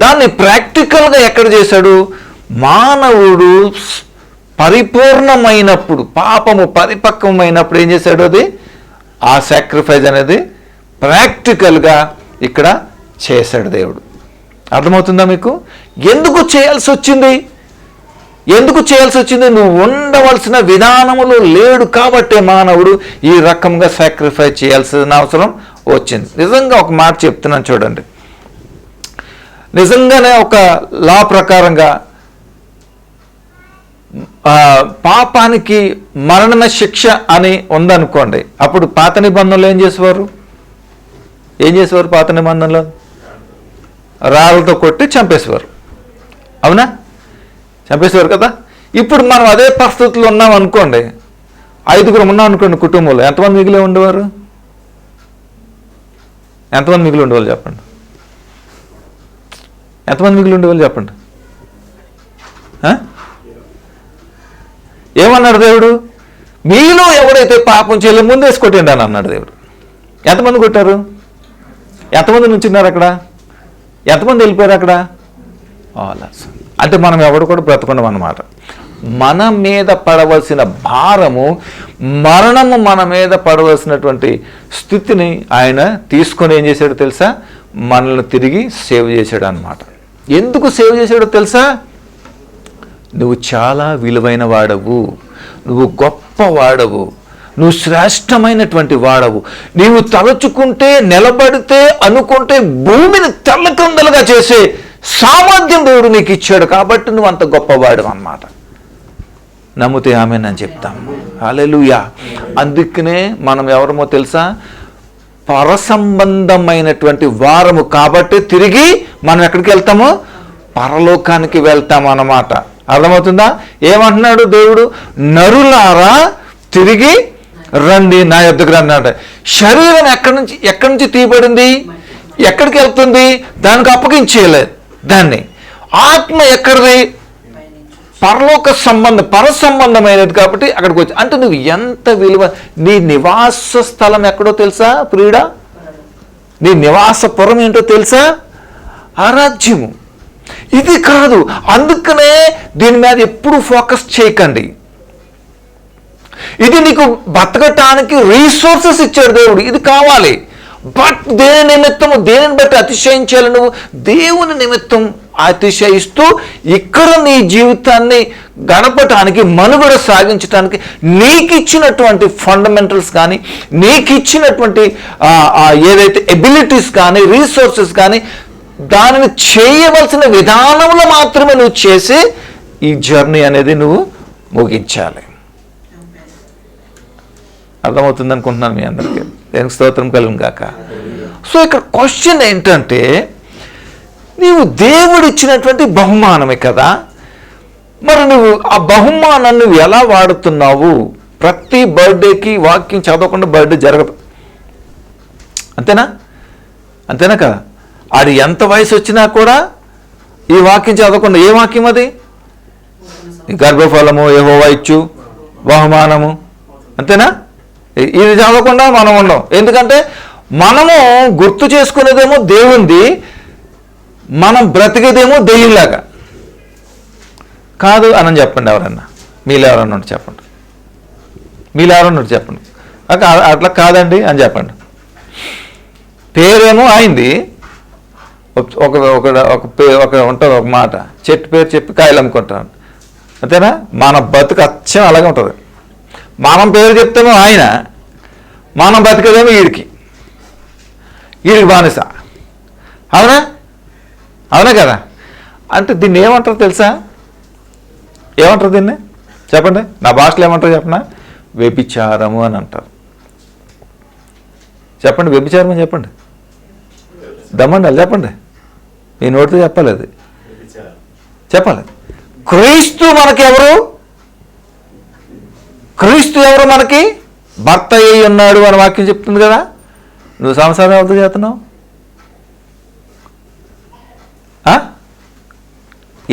దాన్ని ప్రాక్టికల్గా ఎక్కడ చేశాడు? మానవుడు పరిపూర్ణమైనప్పుడు, పాపము పరిపక్వమైనప్పుడు ఏం చేశాడు? అది ఆ సాక్రిఫైస్ అనేది ప్రాక్టికల్గా ఇక్కడ చేశాడు దేవుడు. అర్థమవుతుందా మీకు? ఎందుకు చేయాల్సి వచ్చింది? నువ్వు ఉండవలసిన విధానములో లేడు కాబట్టే మానవుడు ఈ రకంగా సాక్రిఫైస్ చేయాల్సిన అవసరం వచ్చింది. నిజంగా ఒక మాట చెప్తున్నాను చూడండి, నిజంగానే ఒక లా ప్రకారంగా పాపానికి మరణ శిక్ష అని ఉందనుకోండి, అప్పుడు పాత నిబంధనలు ఏం చేసేవారు? పాత నిబంధనలో రాళ్ళతో కొట్టి చంపేసేవారు, అవునా? చంపేసేవారు కదా. ఇప్పుడు మనం అదే పరిస్థితుల్లో ఉన్నాం అనుకోండి, 5 ఉన్నాం అనుకోండి కుటుంబంలో, ఎంతమంది మిగిలి ఉండేవారు? ఎంతమంది మిగిలి ఉండేవాళ్ళు చెప్పండి? చెప్పండి. ఏమన్నాడు దేవుడు? మీలో ఎవడైతే పాపం చేయలే ముందు వేసి కొట్టండి అని అన్నాడు దేవుడు. ఎంతమంది కొట్టారు? ఎంతమంది నుంచున్నారు అక్కడ? ఎంతమంది వెళ్ళిపోయారు అక్కడ? అంటే మనం ఎవడు కూడా బ్రతకున్నాం అన్నమాట. మన మీద పడవలసిన భారము, మరణము మన మీద పడవలసినటువంటి స్థితిని ఆయన తీసుకొని ఏం చేశాడో తెలుసా? మనల్ని తిరిగి సేవ్ చేశాడు అన్నమాట. ఎందుకు సేవ్ చేశాడో తెలుసా? నువ్వు చాలా విలువైన వాడవు, నువ్వు గొప్ప వాడవు, నువ్వు శ్రేష్టమైనటువంటి వాడవు. నీవు తలుచుకుంటే, నిలబడితే, అనుకుంటే భూమిని తెల్లక్రిందలుగా చేసే సామర్థ్యం దేవుడు నీకు ఇచ్చాడు కాబట్టి నువ్వు అంత గొప్పవాడు అన్నమాట. నమ్మితే ఆమేన్ చెప్తాము. హల్లెలూయా. అందుకనే మనం ఎవరమో తెలుసా? పరసంబంధమైనటువంటి వారము కాబట్టి తిరిగి మనం ఎక్కడికి వెళ్తాము? పరలోకానికి వెళ్తాము అన్నమాట. అర్థమవుతుందా? ఏమంటున్నాడు దేవుడు? నరులారా తిరిగి రండి నా యొద్దకు అన్నాడు. శరీరం ఎక్కడి నుంచి తీయబడింది? ఎక్కడికి వెళ్తుంది? దానికి అప్పగించేయలేదు. దాన్ని ఆత్మ ఎక్కడిది? పరలోక పర సంబంధమైనది కాబట్టి అక్కడికి వచ్చి. అంటే నువ్వు ఎంత విలువ, నీ నివాస స్థలం ఎక్కడో తెలుసా ప్రియుడా? నీ నివాసపురం ఏంటో తెలుసా? ఆరాధ్యము. ఇది కాదు. అందుకనే దీని మీద ఎప్పుడు ఫోకస్ చేయకండి. ఇది నీకు బతకటానికి రీసోర్సెస్ ఇచ్చాడు దేవుడు, ఇది కావాలి. బట్ దేని నిమిత్తము, దేనిని బట్టి అతిశయించాలి నువ్వు? దేవుని నిమిత్తం అతిశయిస్తూ ఇక్కడ నీ జీవితాన్ని గడపటానికి, మనుగడ సాగించడానికి నీకు ఇచ్చినటువంటి ఫండమెంటల్స్ కానీ, నీకు ఇచ్చినటువంటి ఏదైతే ఎబిలిటీస్ కానీ, రీసోర్సెస్ కానీ, దానిని చేయవలసిన విధానంలో మాత్రమే నువ్వు చేసి ఈ జర్నీ అనేది నువ్వు ముగించాలి. అర్థమవుతుంది అనుకుంటున్నాను మీ అందరికీ. దేనికి స్తోత్రం కలుగును గాక. సో ఇక్కడ క్వశ్చన్ ఏంటంటే, నీవు దేవుడు ఇచ్చినటువంటి బహుమానమే కదా, మరి నువ్వు ఆ బహుమానాన్ని నువ్వు ఎలా వాడుతున్నావు? ప్రతి బర్త్డేకి వాక్యం చదవకుండా బర్త్డే జరగదు, అంతేనా? అంతేనా కదా? ఆడి ఎంత వయసు వచ్చినా కూడా ఈ వాక్యం చదవకుండా, ఏ వాక్యం అది? గర్భఫలము యెహోవా ఇచ్చు బహుమానము, అంతేనా? ఇది చదవకుండా మనం ఉండం. ఎందుకంటే మనము గుర్తు చేసుకునేదేమో దేవుంది, మనం బ్రతికేదేమో దెయ్యంలాగా. కాదు అని చెప్పండి ఎవరన్నా, మీలో ఎవరన్నా ఉంటే చెప్పండి, మీలో ఎవరన్నా ఉంటే చెప్పండి. అట్లా కాదండి అని చెప్పండి. పేరేమో అయింది, ఒక ఉంటుంది ఒక మాట, చెట్టు పేరు చెప్పి కాయలు అమ్ముకుంటాను, అంతేనా? మన బతుకు అచ్చం అలాగే ఉంటుంది. మనం పేరు చెప్తేమో ఆయన, మనం బతికేదేమో వీడికి బానిస. అవునా? అవునా కదా? అంటే దీన్ని ఏమంటారు తెలుసా? ఏమంటారు దీన్ని? చెప్పండి, నా భాషలో ఏమంటారు చెప్పనా? వ్యభిచారము అని అంటారు. చెప్పండి, వ్యభిచారం అని చెప్పండి. దమ్మండి అది చెప్పండి, మీ నోటితో చెప్పాలి, అది చెప్పాలి. క్రీస్తు మనకెవరు? క్రీస్తు ఎవరు? మనకి భర్త అయి ఉన్నాడు అని వాక్యం చెప్తుంది కదా. నువ్వు సంసారం ఎవరితో చేస్తున్నావు?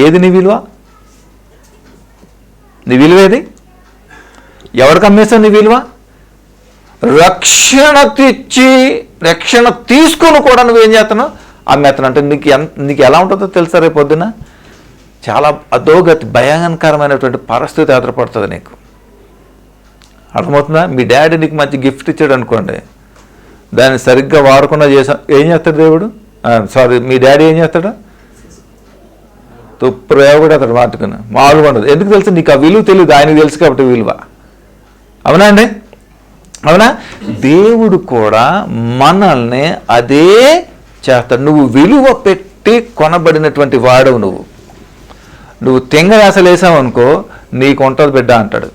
ఏది నీ విలువ? నీ విలువ ఏది? ఎవరికి అమ్మేస్తావు నీ విలువ? రక్షణ తీసుకొని కూడా నువ్వేం చేస్తున్నావు? అమ్మేస్తున్నావు. అంటే నీకు ఎలా ఉంటుందో తెలుసా? రేపు పొద్దున చాలా అధోగతి, భయంకరమైనటువంటి పరిస్థితి ఎదురుపడుతుంది నీకు. అర్థమవుతుందా? మీ డాడీ నీకు మంచి గిఫ్ట్ ఇచ్చాడు అనుకోండి, దాన్ని సరిగ్గా వాడకుండా ఏం చేస్తాడు దేవుడు? మీ డాడీ ఏం చేస్తాడు? తుప్పు కూడా అతడు మాటుకుని మామూలుగా ఉండదు. ఎందుకు తెలుసు? నీకు ఆ విలువ తెలియదు, ఆయనకు తెలుసు కాబట్టి విలువ. అవునా అండి? అవునా? దేవుడు కూడా మనల్ని అదే చేస్తాడు. నువ్వు విలువ పెట్టి కొనబడినటువంటి వాడవు. నువ్వు తెంగ వేసలు వేసావు అనుకో, నీకు ఉంటుంది బిడ్డ అంటాడు.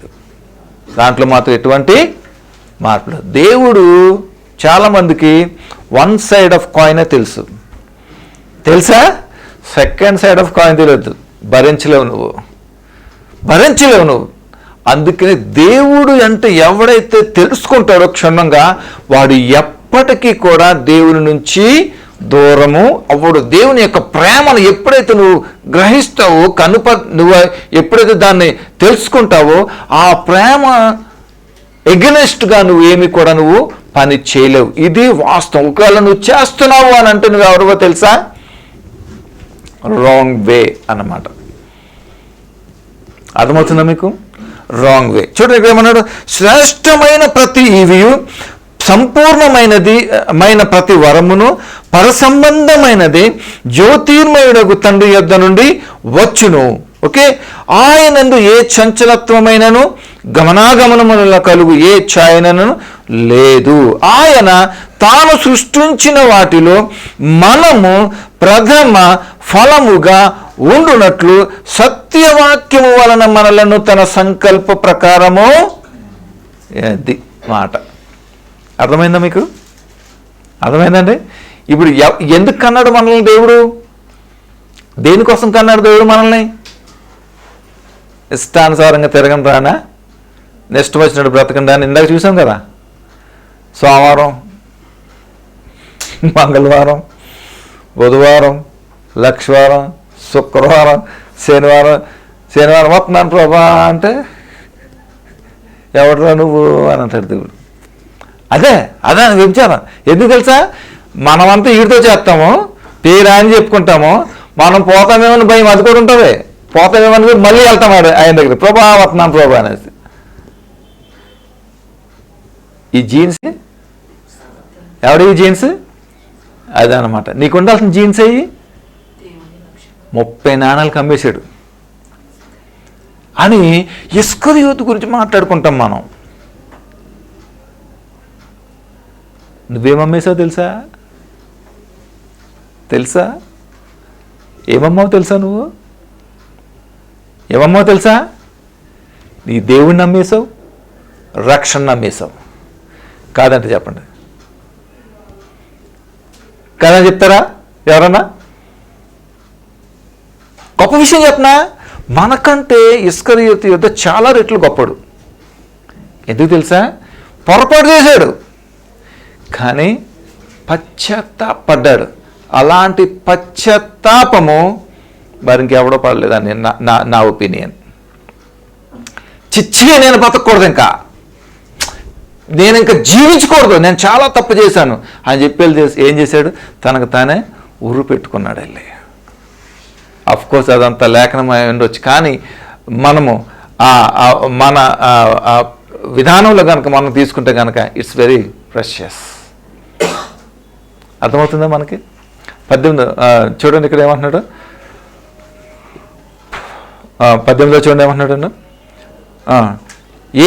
దాంట్లో మాత్రం ఎటువంటి మార్పు లేదు. దేవుడు చాలామందికి వన్ సైడ్ ఆఫ్ కాయినే తెలుసా? సెకండ్ సైడ్ ఆఫ్ కాయిన్ తెలియదు. భరించలేవు నువ్వు. అందుకని దేవుడు అంటే ఎవడైతే తెలుసుకుంటాడో క్షుణ్ణంగా, వాడు ఎప్పటికీ కూడా దేవుని నుంచి దూరము అవ్వడు. దేవుని యొక్క ప్రేమను ఎప్పుడైతే నువ్వు గ్రహిస్తావో, నువ్వు ఎప్పుడైతే దాన్ని తెలుసుకుంటావో, ఆ ప్రేమ ఎగనెస్ట్గా నువ్వేమి కూడా నువ్వు పని చేయలేవు. ఇది వాస్తవం. ఒకవేళ నువ్వు చేస్తున్నావు అని అంటే నువ్వు ఎవరివో తెలుసా? రాంగ్ వే అన్నమాట. అర్థమవుతుందా మీకు? Wrong way. చూడండి ఇక్కడ ఏమన్నాడు? శ్రేష్టమైన ప్రతి ఈవియు, సంపూర్ణమైన ప్రతి వరమును, పరసంబంధమైనది జ్యోతిర్మయుడగు తండ్రి యొద్ద నుండి వచ్చును. ఓకే, ఆయనందు ఏ చంచలత్వమైనను గమనాగమనముల కలుగు ఏ ఛాయనను లేదు. ఆయన తాను సృష్టించిన వాటిలో మనము ప్రథమ ఫలముగా ఉండునట్లు సత్యవాక్యము వలన మనలను తన సంకల్ప ప్రకారము, అది మాట. అర్థమైందా మీకు? అర్థమైందండి? ఇప్పుడు ఎందుకు కన్నాడు మనల్ని దేవుడు? దేనికోసం కన్నాడు దేవుడు మనల్ని? ఇష్టానుసారంగా తిరగని రానా, నెక్స్ట్ వచ్చినట్టు బ్రతకండి అని ఇందాక చూసాం కదా. సోమవారం, మంగళవారం, బుధవారం, లక్షవారం, శుక్రవారం శనివారం వస్తున్నాను ప్రభా అంటే ఎవడరా నువ్వు అని అంటాడు దేవుడు. అదే వ్యభిచారం. ఎందుకు తెలుసా? మనమంతా వీడితో చేస్తాము, పేరా అని చెప్పుకుంటాము, మనం పోతామేమని భయం అది కూడా ఉంటుంది. పోతామేమని కూడా మళ్ళీ వెళ్తాం ఆయన దగ్గర, ప్రభా వస్తున్నాను ప్రభా అనేసి. ఈ జీన్స్ ఎవడ ఈ జీన్స్? అదే అనమాట. నీకు ఉండాల్సిన జీన్స్ అయ్యి 30 నాణాలు కమ్మేశాడు అని ఇస్కరియోతు గురించి మాట్లాడుకుంటాం మనం. నువ్వేమమ్మేసావు తెలుసా? ఏమమ్మావు తెలుసా? నువ్వు ఏమమ్మావు తెలుసా? నీ దేవుణ్ణి నమ్మేశావు, రక్షణ నమ్మేశావు. కాదంటే చెప్పండి, కాదని చెప్తారా ఎవరన్నా? గొప్ప విషయం చెప్పనా? మనకంటే ఇస్కరియోతు యుద్ధ చాలా రెట్లు గొప్పడు. ఎందుకు తెలుసా? పొరపాటు చేశాడు కానీ పశ్చాత్తాపడ్డాడు. అలాంటి పశ్చాత్తాపము మరి ఇంకెవడో పడలేదని నా ఒపీనియన్. చిచ్చిగా నేను బతకూడదు, నేను ఇంకా జీవించకూడదు, నేను చాలా తప్పు చేశాను అని చెప్పి ఏం చేశాడు? తనకు తానే ఉర్రు పెట్టుకున్నాడు వెళ్ళి. అఫ్కోర్స్ అదంతా లేఖనమై ఉండొచ్చు, కానీ మనము మన విధానంలో కనుక మనం తీసుకుంటే కనుక ఇట్స్ వెరీ ప్రెషియస్. అర్థమవుతుందా మనకి? 18 చూడండి, ఇక్కడ ఏమంటున్నాడు? 18లో చూడండి ఏమంటున్నాడు?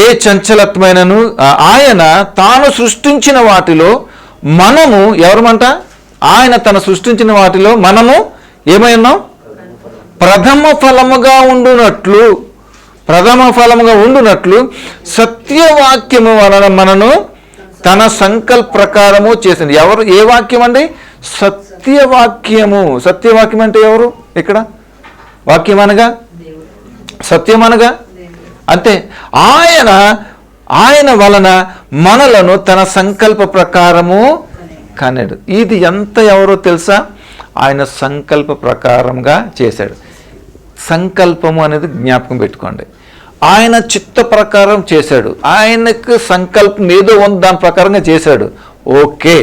ఏ చంచలత్వమైనను ఆయన తాను సృష్టించిన వాటిలో మనము ఎవరమంట? ఆయన తను సృష్టించిన వాటిలో మనము ఏమై ఉన్నాం? ప్రథమ ఫలముగా ఉండునట్లు సత్యవాక్యము వలన మనను తన సంకల్ప ప్రకారము చేసింది. ఎవరు? ఏ వాక్యం అండి? సత్యవాక్యము. సత్యవాక్యం అంటే ఎవరు? ఇక్కడ వాక్యం అనగా సత్యం అనగా అంతే. ఆయన వలన మనలను తన సంకల్ప ప్రకారము కన్నాడు. ఇది ఎంత ఎవరో తెలుసా? ఆయన సంకల్ప ప్రకారంగా చేశాడు. సంకల్పము అనేది జ్ఞాపకం పెట్టుకోండి. ఆయన చిత్త ప్రకారం చేశాడు. ఆయనకు సంకల్పం ఏదో ఉంది, దాని ప్రకారంగా చేశాడు. ఓకే,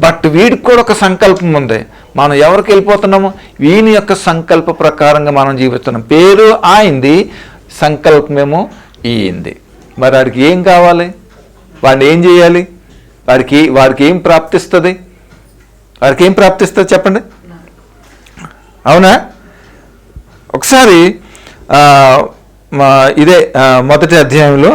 బట్ వీడికి కూడా ఒక సంకల్పం ఉంది. మనం ఎవరికి వెళ్ళిపోతున్నాము? వీని యొక్క సంకల్ప ప్రకారంగా మనం జీవిస్తున్నాం. పేరు ఆయింది, సంకల్పమేమో ఈయింది. మరి వాడికి ఏం కావాలి? వాడిని ఏం చేయాలి? వాడికి ఏం ప్రాప్తిస్తుంది? చెప్పండి. అవునా? ఒకసారి ఇదే మొదటి అధ్యాయంలో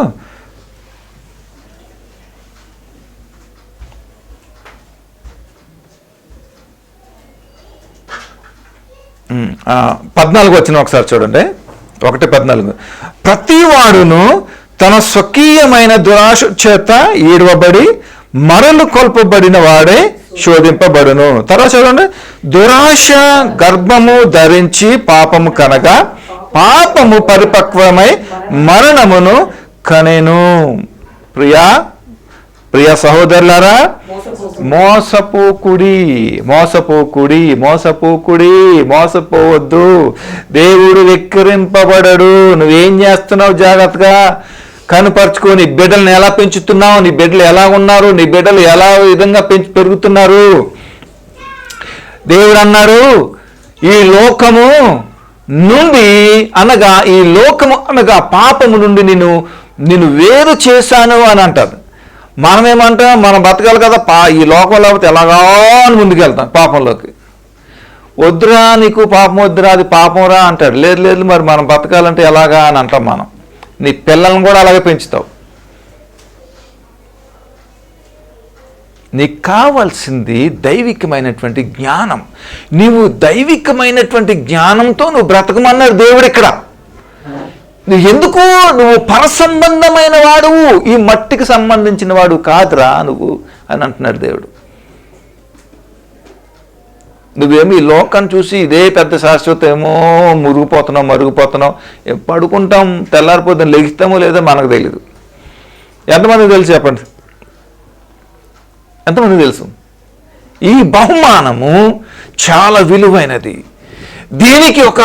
పద్నాలుగు వచ్చిన ఒకసారి చూడండి. 1:14. ప్రతి వాడును తన స్వకీయమైన దురాశ చేత ఈడవబడి మరలు కొల్పబడిన వాడే శోధింపబడును. తర్వాత చూడండి, దురాశ గర్భము ధరించి పాపము కనగా పాపము పరిపక్వమై మరణమును కనెను. ప్రియా సహోదరులారా, మోసపోవద్దు. దేవుడు వెక్కిరింపబడడు. నువ్వేం చేస్తున్నావు జాగ్రత్తగా కనుపరుచుకో. నీ బిడ్డలను ఎలా పెంచుతున్నావు? నీ బిడ్డలు ఎలా ఉన్నారు? నీ బిడ్డలు ఎలా విధంగా పెరుగుతున్నారు? దేవుడు అన్నాడు, ఈ లోకము అనగా పాపము నుండి నిన్ను వేరు చేశాను అని అంటారు. మనమేమంటాం? మనం బతకాలి కదా, ఈ లోకం లేకపోతే ఎలాగా అని ముందుకెళ్తాం పాపంలోకి. వద్దురా, నీకు పాపం వద్దురా, అది పాపంరా అంటాడు. లేదు, మరి మనం బతకాలంటే ఎలాగా అని అంటాం మనం. నీ పిల్లలను కూడా అలాగే పెంచుతావు. నీకు కావాల్సింది దైవికమైనటువంటి జ్ఞానం. నీవు దైవికమైనటువంటి జ్ఞానంతో నువ్వు బ్రతకమన్నాడు దేవుడు ఇక్కడ. నువ్వు పరసంబంధమైన వాడువు, ఈ మట్టికి సంబంధించిన వాడు కాదురా నువ్వు అని అంటున్నాడు దేవుడు. నువ్వేమో ఈ లోకాన్ని చూసి ఇదే పెద్ద శాశ్వతం ఏమో మరుగుపోతున్నావు, పడుకుంటాం, తెల్లారిపోతాం, లెగిస్తామో లేదో మనకు తెలీదు. ఎంతమందికి తెలుసు చెప్పండి? ఎంతమందికి తెలుసు? ఈ బహుమానము చాలా విలువైనది. దీనికి ఒక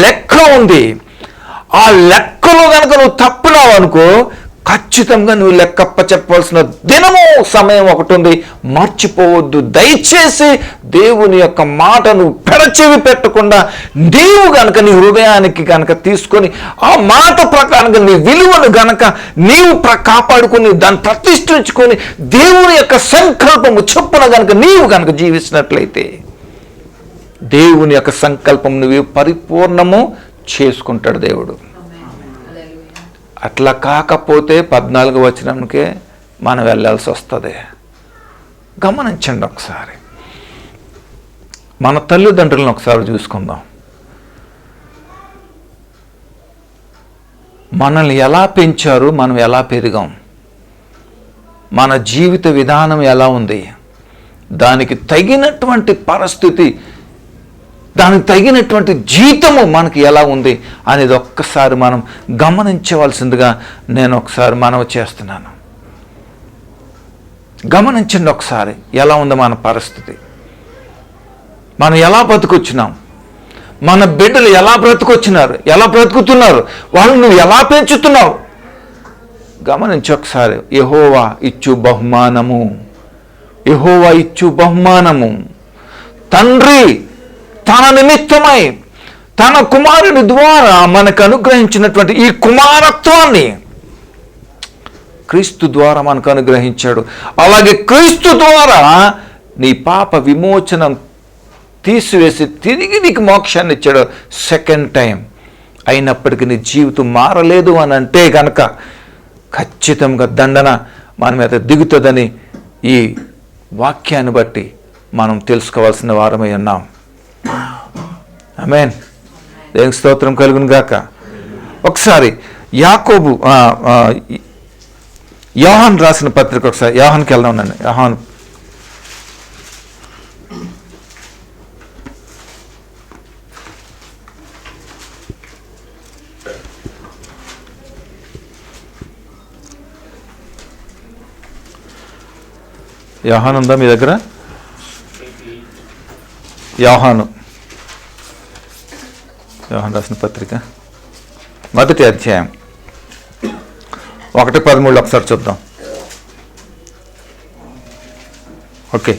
లెక్క ఉంది. ఆ లెక్కలో కనుక నువ్వు తప్పునావు అనుకో, ఖచ్చితంగా నువ్వు లెక్కప్ప చెప్పవలసిన దినము సమయం ఒకటి ఉంది. మర్చిపోవద్దు. దయచేసి దేవుని యొక్క మాట నువ్వు పెడచెవి పెట్టకుండా నీవు గనక నీ హృదయానికి గనక తీసుకొని ఆ మాట ప్రకారంగా నీ విలువను గనక నీవు కాపాడుకుని దాన్ని ప్రతిష్ఠించుకొని దేవుని యొక్క సంకల్పము చొప్పున గనక నీవు గనక జీవించినట్లయితే దేవుని యొక్క సంకల్పం నువ్వు పరిపూర్ణము చేసుకుంటాడు దేవుడు. అట్లా కాకపోతే 14వ వచనంకే మనం వెళ్ళాల్సి వస్తుంది. గమనించండి ఒకసారి. మన తల్లిదండ్రులను ఒకసారి చూసుకుందాం. మనల్ని ఎలా పెంచారు, మనం ఎలా పెరిగాం, మన జీవిత విధానం ఎలా ఉంది, దానికి తగినటువంటి పరిస్థితి, దానికి తగినటువంటి జీతము మనకి ఎలా ఉంది అనేది ఒక్కసారి మనం గమనించవలసిందిగా నేను ఒకసారి మనవి చేస్తున్నాను. గమనించండి ఒకసారి ఎలా ఉంది మన పరిస్థితి, మనం ఎలా బతుకొచ్చినాం, మన బిడ్డలు ఎలా బ్రతుకొచ్చినారు, ఎలా బ్రతుకుతున్నారు, వాళ్ళు నువ్వు ఎలా పెంచుతున్నావు గమనించి ఒకసారి. యెహోవా ఇచ్చు బహుమానము, యెహోవా ఇచ్చు బహుమానము. తండ్రి తన నిమిత్తమై తన కుమారుని ద్వారా మనకు అనుగ్రహించినటువంటి ఈ కుమారత్వాన్ని క్రీస్తు ద్వారా మనకు అనుగ్రహించాడు. అలాగే క్రీస్తు ద్వారా నీ పాప విమోచనం తీసివేసి తిరిగి నీకు మోక్షాన్ని ఇచ్చాడు సెకండ్ టైం. అయినప్పటికీ నీ జీవితం మారలేదు అని అంటే కనుక ఖచ్చితంగా దండన మన మీద దిగుతుందని ఈ వాక్యాన్ని బట్టి మనం తెలుసుకోవాల్సిన వారమై ఉన్నాం. ఆమేన్. దేవునికి స్తోత్రం కలుగును గాక. ఒకసారి యాకోబు యోహాను రాసిన పత్రిక, ఒకసారి యోహానుకి వెళ్దాం ఉండండి. యోహాను యోహాను ఉందా మీ దగ్గర? యోహాను రాసిన పత్రిక 1వ అధ్యాయం 1:13 ఒకసారి చూద్దాం. ఓకే,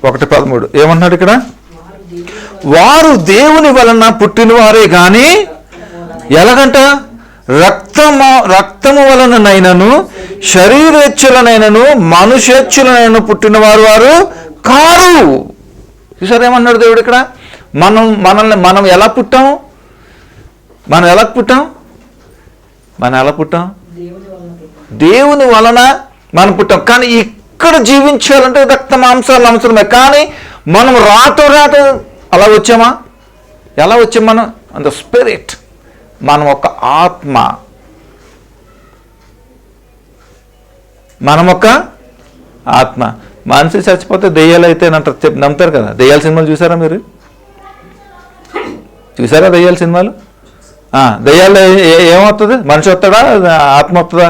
1:13 ఏమన్నాడు ఇక్కడ? వారు దేవుని వలన పుట్టినవారే గాని ఎలాగంట రక్తము వలననైనను శరీరేచ్ఛలనైనను మనుష్యేచ్ఛలనైనను పుట్టినవారు వారు కారు. చూసారు ఏమన్నాడు దేవుడు ఇక్కడ? మనం ఎలా పుట్టాం? మనం ఎలా పుట్టాం? దేవుని వలన మనం పుట్టాం. కానీ ఇక్కడ జీవించాలంటే రక్త మాంసాలు అవసరమే. కానీ మనం రాతో అలా వచ్చామా? ఎలా వచ్చాం మనం? అంత స్పిరిట్, మనం ఒక ఆత్మ, మనం ఒక ఆత్మ. మనిషి చచ్చిపోతే దెయ్యాలు అయితే నమ్ముతారు కదా. దెయ్యాల సినిమాలు చూసారా మీరు? చూసారా దెయ్యాల సినిమాలు? దెయ్యాలు ఏమవుతుంది? మనిషి వస్తాడా, ఆత్మ వస్తుందా?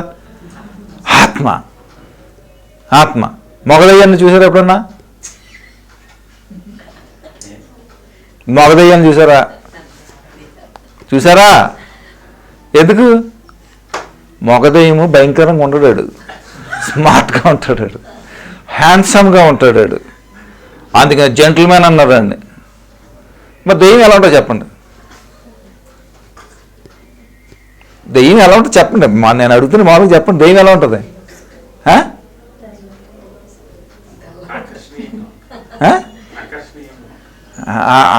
ఆత్మ. మొగదయ్యాన్ని చూసారా ఎప్పుడన్నా? మొగదయ్యాన్ని చూసారా? ఎందుకు? మొగదయ్యము భయంకరంగా ఉండడాడు, స్మార్ట్గా ఉంటాడు, హ్యాండ్సమ్గా ఉంటాడు, అందుకని జెంటిల్మెన్ అన్నారండి. మరి దెయ్యం ఎలా ఉంటుందో చెప్పండి. దెయ్యం ఎలా ఉంటుందో చెప్పండి. నేను అడుగుతున్న మామూలుగా చెప్పండి, దెయ్యం ఎలా ఉంటుంది?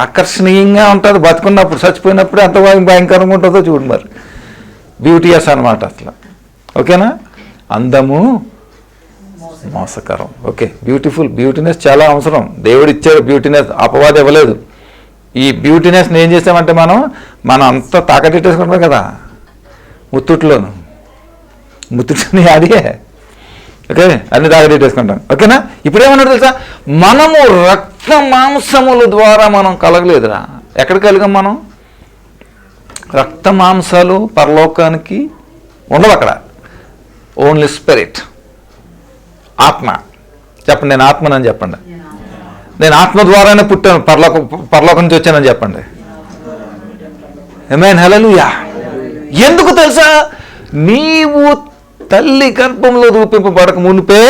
ఆకర్షణీయంగా ఉంటుంది. బతుకున్నప్పుడు, చచ్చిపోయినప్పుడు ఎంత భయంకరంగా ఉంటుందో చూడు. మరి బ్యూటీయస్ అనమాట అసలు. ఓకేనా? అందము మోసకరం. ఓకే, బ్యూటీనెస్ చాలా అవసరం. దేవుడు ఇచ్చాడు బ్యూటీనెస్, అపవాదం ఇవ్వలేదు. ఈ బ్యూటీనెస్ని ఏం చేసామంటే మనం అంతా తాకట్టేసుకుంటాం కదా ముత్తుట్లోని అడిగే. ఓకే, అన్ని తాకట్టేసుకుంటాం. ఓకేనా? ఇప్పుడు ఏమన్నాడు తెలుసా? మనము రక్త మాంసముల ద్వారా మనం కలగలేదురా. ఎక్కడ కలిగాం మనం? రక్త మాంసాలు పరలోకానికి ఉండవు అక్కడ. ఓన్లీ స్పిరిట్, ఆత్మ. చెప్పండి, నేను ఆత్మనని చెప్పండి. నేను ఆత్మ ద్వారానే పుట్టాను, పరలోకం నుంచి వచ్చానని చెప్పండి. ఆమేన్, హల్లెలూయా. ఎందుకు తెలుసా? నీవు తల్లి గర్భంలో రూపింపబడక మునిపే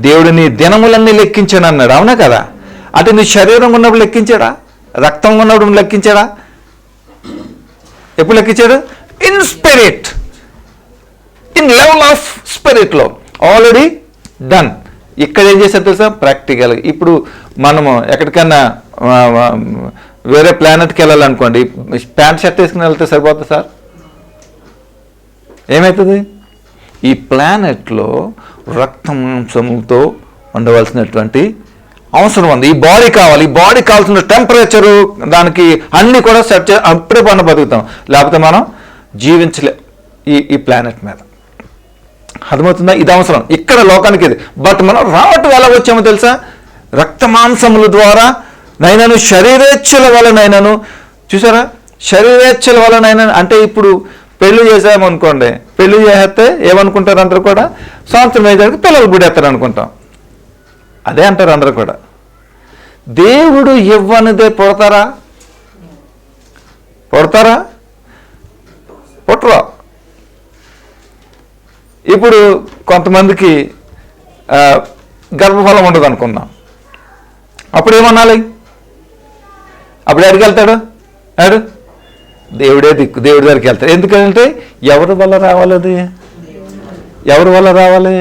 దేవుడు నీ దినములన్నీ లెక్కించాను అన్నాడు. అవునా కదా? అంటే నీ శరీరం ఉన్నప్పుడు లెక్కించాడా? రక్తం ఉన్నప్పుడు లెక్కించాడా? ఎప్పుడు లెక్కించాడు? In spirit, in level of స్పిరిట్లో ఆల్రెడీ డన్. ఇక్కడ ఏం చేశారు తెలుసా? ప్రాక్టికల్గా. ఇప్పుడు మనము ఎక్కడికన్నా వేరే ప్లానెట్కి వెళ్ళాలనుకోండి, ప్యాంట్ షర్ట్ వేసుకుని వెళ్తే సరిపోతుంది సార్? ఏమవుతుంది? ఈ ప్లానెట్లో రక్తమాంసములతో ఉండవలసినటువంటి అవసరం ఉంది. ఈ బాడీ కావాలి. ఈ బాడీ కావాల్సిన టెంపరేచరు, దానికి అన్నీ కూడా సెట్ చే అప్పుడే మనం బతుకుతాం, లేకపోతే మనం జీవించలే ఈ ప్లానెట్ మీద. అర్థమవుతుందా? ఇది అవసరం ఇక్కడ లోకానికి ఇది. బట్ మనం రావటం ఎలా వచ్చామో తెలుసా? రక్త మాంసముల ద్వారా నైనాను, శరీరేచ్ఛల వలనైనాను. చూసారా? శరీరేచ్ఛల వలనైనా అంటే ఇప్పుడు పెళ్లి చేసామనుకోండి, పెళ్లి చేస్తే ఏమనుకుంటారు అందరూ కూడా? సంవత్సరం అయ్యేదానికి పిల్లలు పుడేస్తారు అనుకుంటాం. అదే అంటారు అందరూ కూడా. దేవుడు ఇవ్వనిదే పుడతారా? పుడతారా? పుట్టరా? ఇప్పుడు కొంతమందికి గర్భఫలం ఉండదు అనుకుందాం. అప్పుడు ఏమనాలి? అప్పుడు ఎక్కడికి వెళ్తాడు? దేవుడే దిక్కు, దేవుడి దగ్గరికి వెళ్తాడు. ఎందుకంటే ఎవరి వల్ల రావాలి? అది ఎవరి వల్ల రావాలి?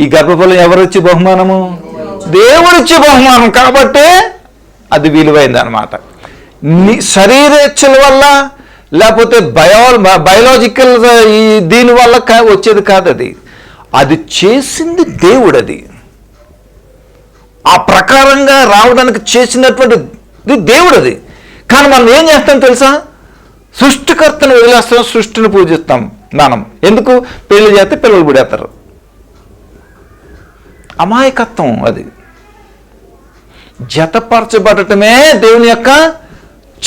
ఈ గర్భఫలం ఎవరిచ్చి బహుమానము? దేవుడిచ్చి బహుమానం. కాబట్టి అది విలువైంది అనమాట. శరీరేచ్ఛల వల్ల లేకపోతే బయోలాజికల్ ఈ దీని వల్ల వచ్చేది కాదు. అది చేసింది దేవుడు. అది ఆ ప్రకారంగా రావడానికి చేసినటువంటి దేవుడు. అది కానీ మనం ఏం చేస్తాం తెలుసా? సృష్టికర్తను వదిలేస్తాం, సృష్టిని పూజిస్తాం మనం. ఎందుకు? పెళ్లి చేస్తే పిల్లలు పుడేస్తారు. అమాయకత్వం. అది జతపరచబడటమే దేవుని యొక్క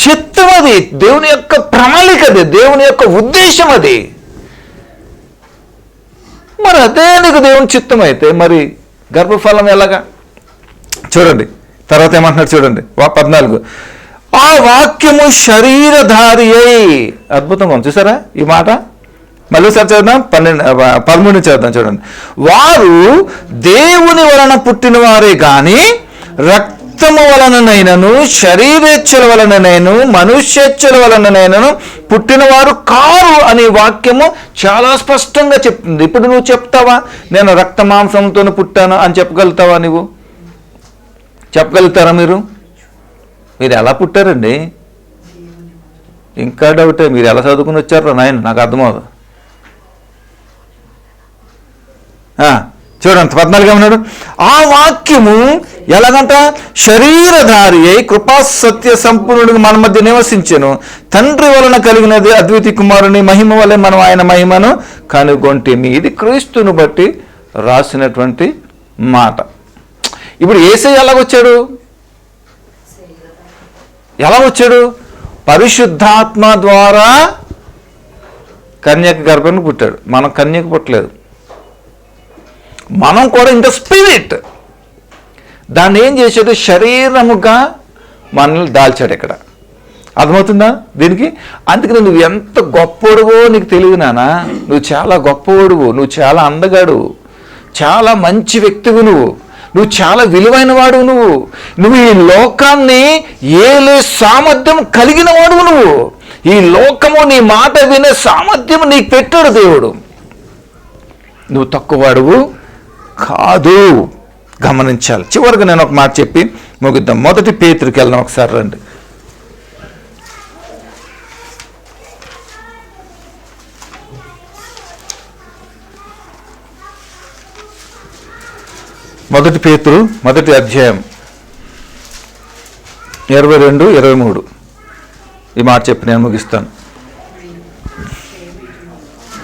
చిత్తం. అది దేవుని యొక్క ప్రణాళిక. అది దేవుని యొక్క ఉద్దేశం. అది మరి అదే నీకు దేవుని చిత్తం అయితే మరి గర్భఫలం ఎలాగా? చూడండి తర్వాత ఏమంటున్నాడు చూడండి 14. ఆ వాక్యము శరీరధారి అయి. అద్భుతంగా ఉంది చూసారా ఈ మాట? మళ్ళీ సార్ చదువుదాం. 13 చదువుదాం చూడండి. వారు దేవుని వలన పుట్టిన వారే గాని రక్తము వలననైనను, శరీరేచ్ఛల వలననైను, మనుష్యేచ్ఛల వలననైనను పుట్టినవారు కారు అనే వాక్యము చాలా స్పష్టంగా చెప్తుంది. ఇప్పుడు నువ్వు చెప్తావా నేను రక్త మాంసంతో పుట్టాను అని చెప్పగలుగుతావా? నువ్వు చెప్పగలుగుతారా? మీరు ఎలా పుట్టారండి? ఇంకా డౌటే. మీరు ఎలా చదువుకుని వచ్చారో నాయన నాకు అర్థమవుతుంది. చూడండి 14 ఉన్నాడు. ఆ వాక్యము ఎలాగంట? శరీరధారి అయి కృపా సత్య సంపూర్ణుడిగా మన మధ్య నివసించెను. తండ్రి వలన కలిగినది అద్వితీయ కుమారుని మహిమ వలె మనం ఆయన మహిమను కనుగొంటిమి. ఇది క్రీస్తును బట్టి రాసినటువంటి మాట. ఇప్పుడు యేసయ్య ఎలాగొచ్చాడు? ఎలా వచ్చాడు? పరిశుద్ధాత్మ ద్వారా కన్యక గర్భాన్ని పుట్టాడు. మనం కన్యక పుట్టలేదు, మనం కూడా ఇన్ ద స్పిరిట్. దాన్ని ఏం చేశాడు? శరీరముగా మనల్ని దాల్చాడు ఇక్కడ. అర్థమవుతుందా దీనికి? అందుకని నువ్వు ఎంత గొప్పోడువో నీకు తెలియదు నానా. నువ్వు చాలా గొప్పవాడువు, నువ్వు చాలా అందగాడు, చాలా మంచి వ్యక్తివు, నువ్వు చాలా విలువైన వాడు. నువ్వు ఈ లోకాన్ని ఏలే సామర్థ్యం కలిగిన వాడువు. ఈ లోకము నీ మాట వినే సామర్థ్యం నీకు పెట్టాడు దేవుడు. నువ్వు తక్కువవాడువు కాదు. గమనించాలి. చివరికి నేను ఒక మాట చెప్పి ముగిద్దాం. 1 పేతురుకి వెళ్దాం ఒకసారి రండి. 1 పేతురు 1వ అధ్యాయం 22, 23 ఈ మాట చెప్పి నేను ముగిస్తాను.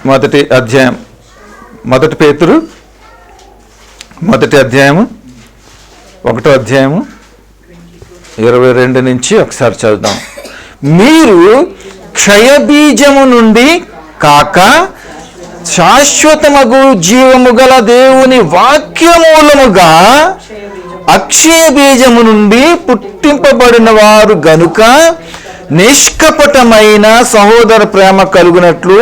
1వ అధ్యాయం 1 పేతురు 1వ అధ్యాయము 1వ అధ్యాయము 22 నుంచి ఒకసారి చదువుదాం. మీరు క్షయబీజము నుండి కాక శాశ్వతమగు జీవము గల దేవుని వాక్యమూలముగా అక్షయ బీజము నుండి పుట్టింపబడిన వారు గనుక నిష్కపటమైన సహోదర ప్రేమ కలుగునట్లు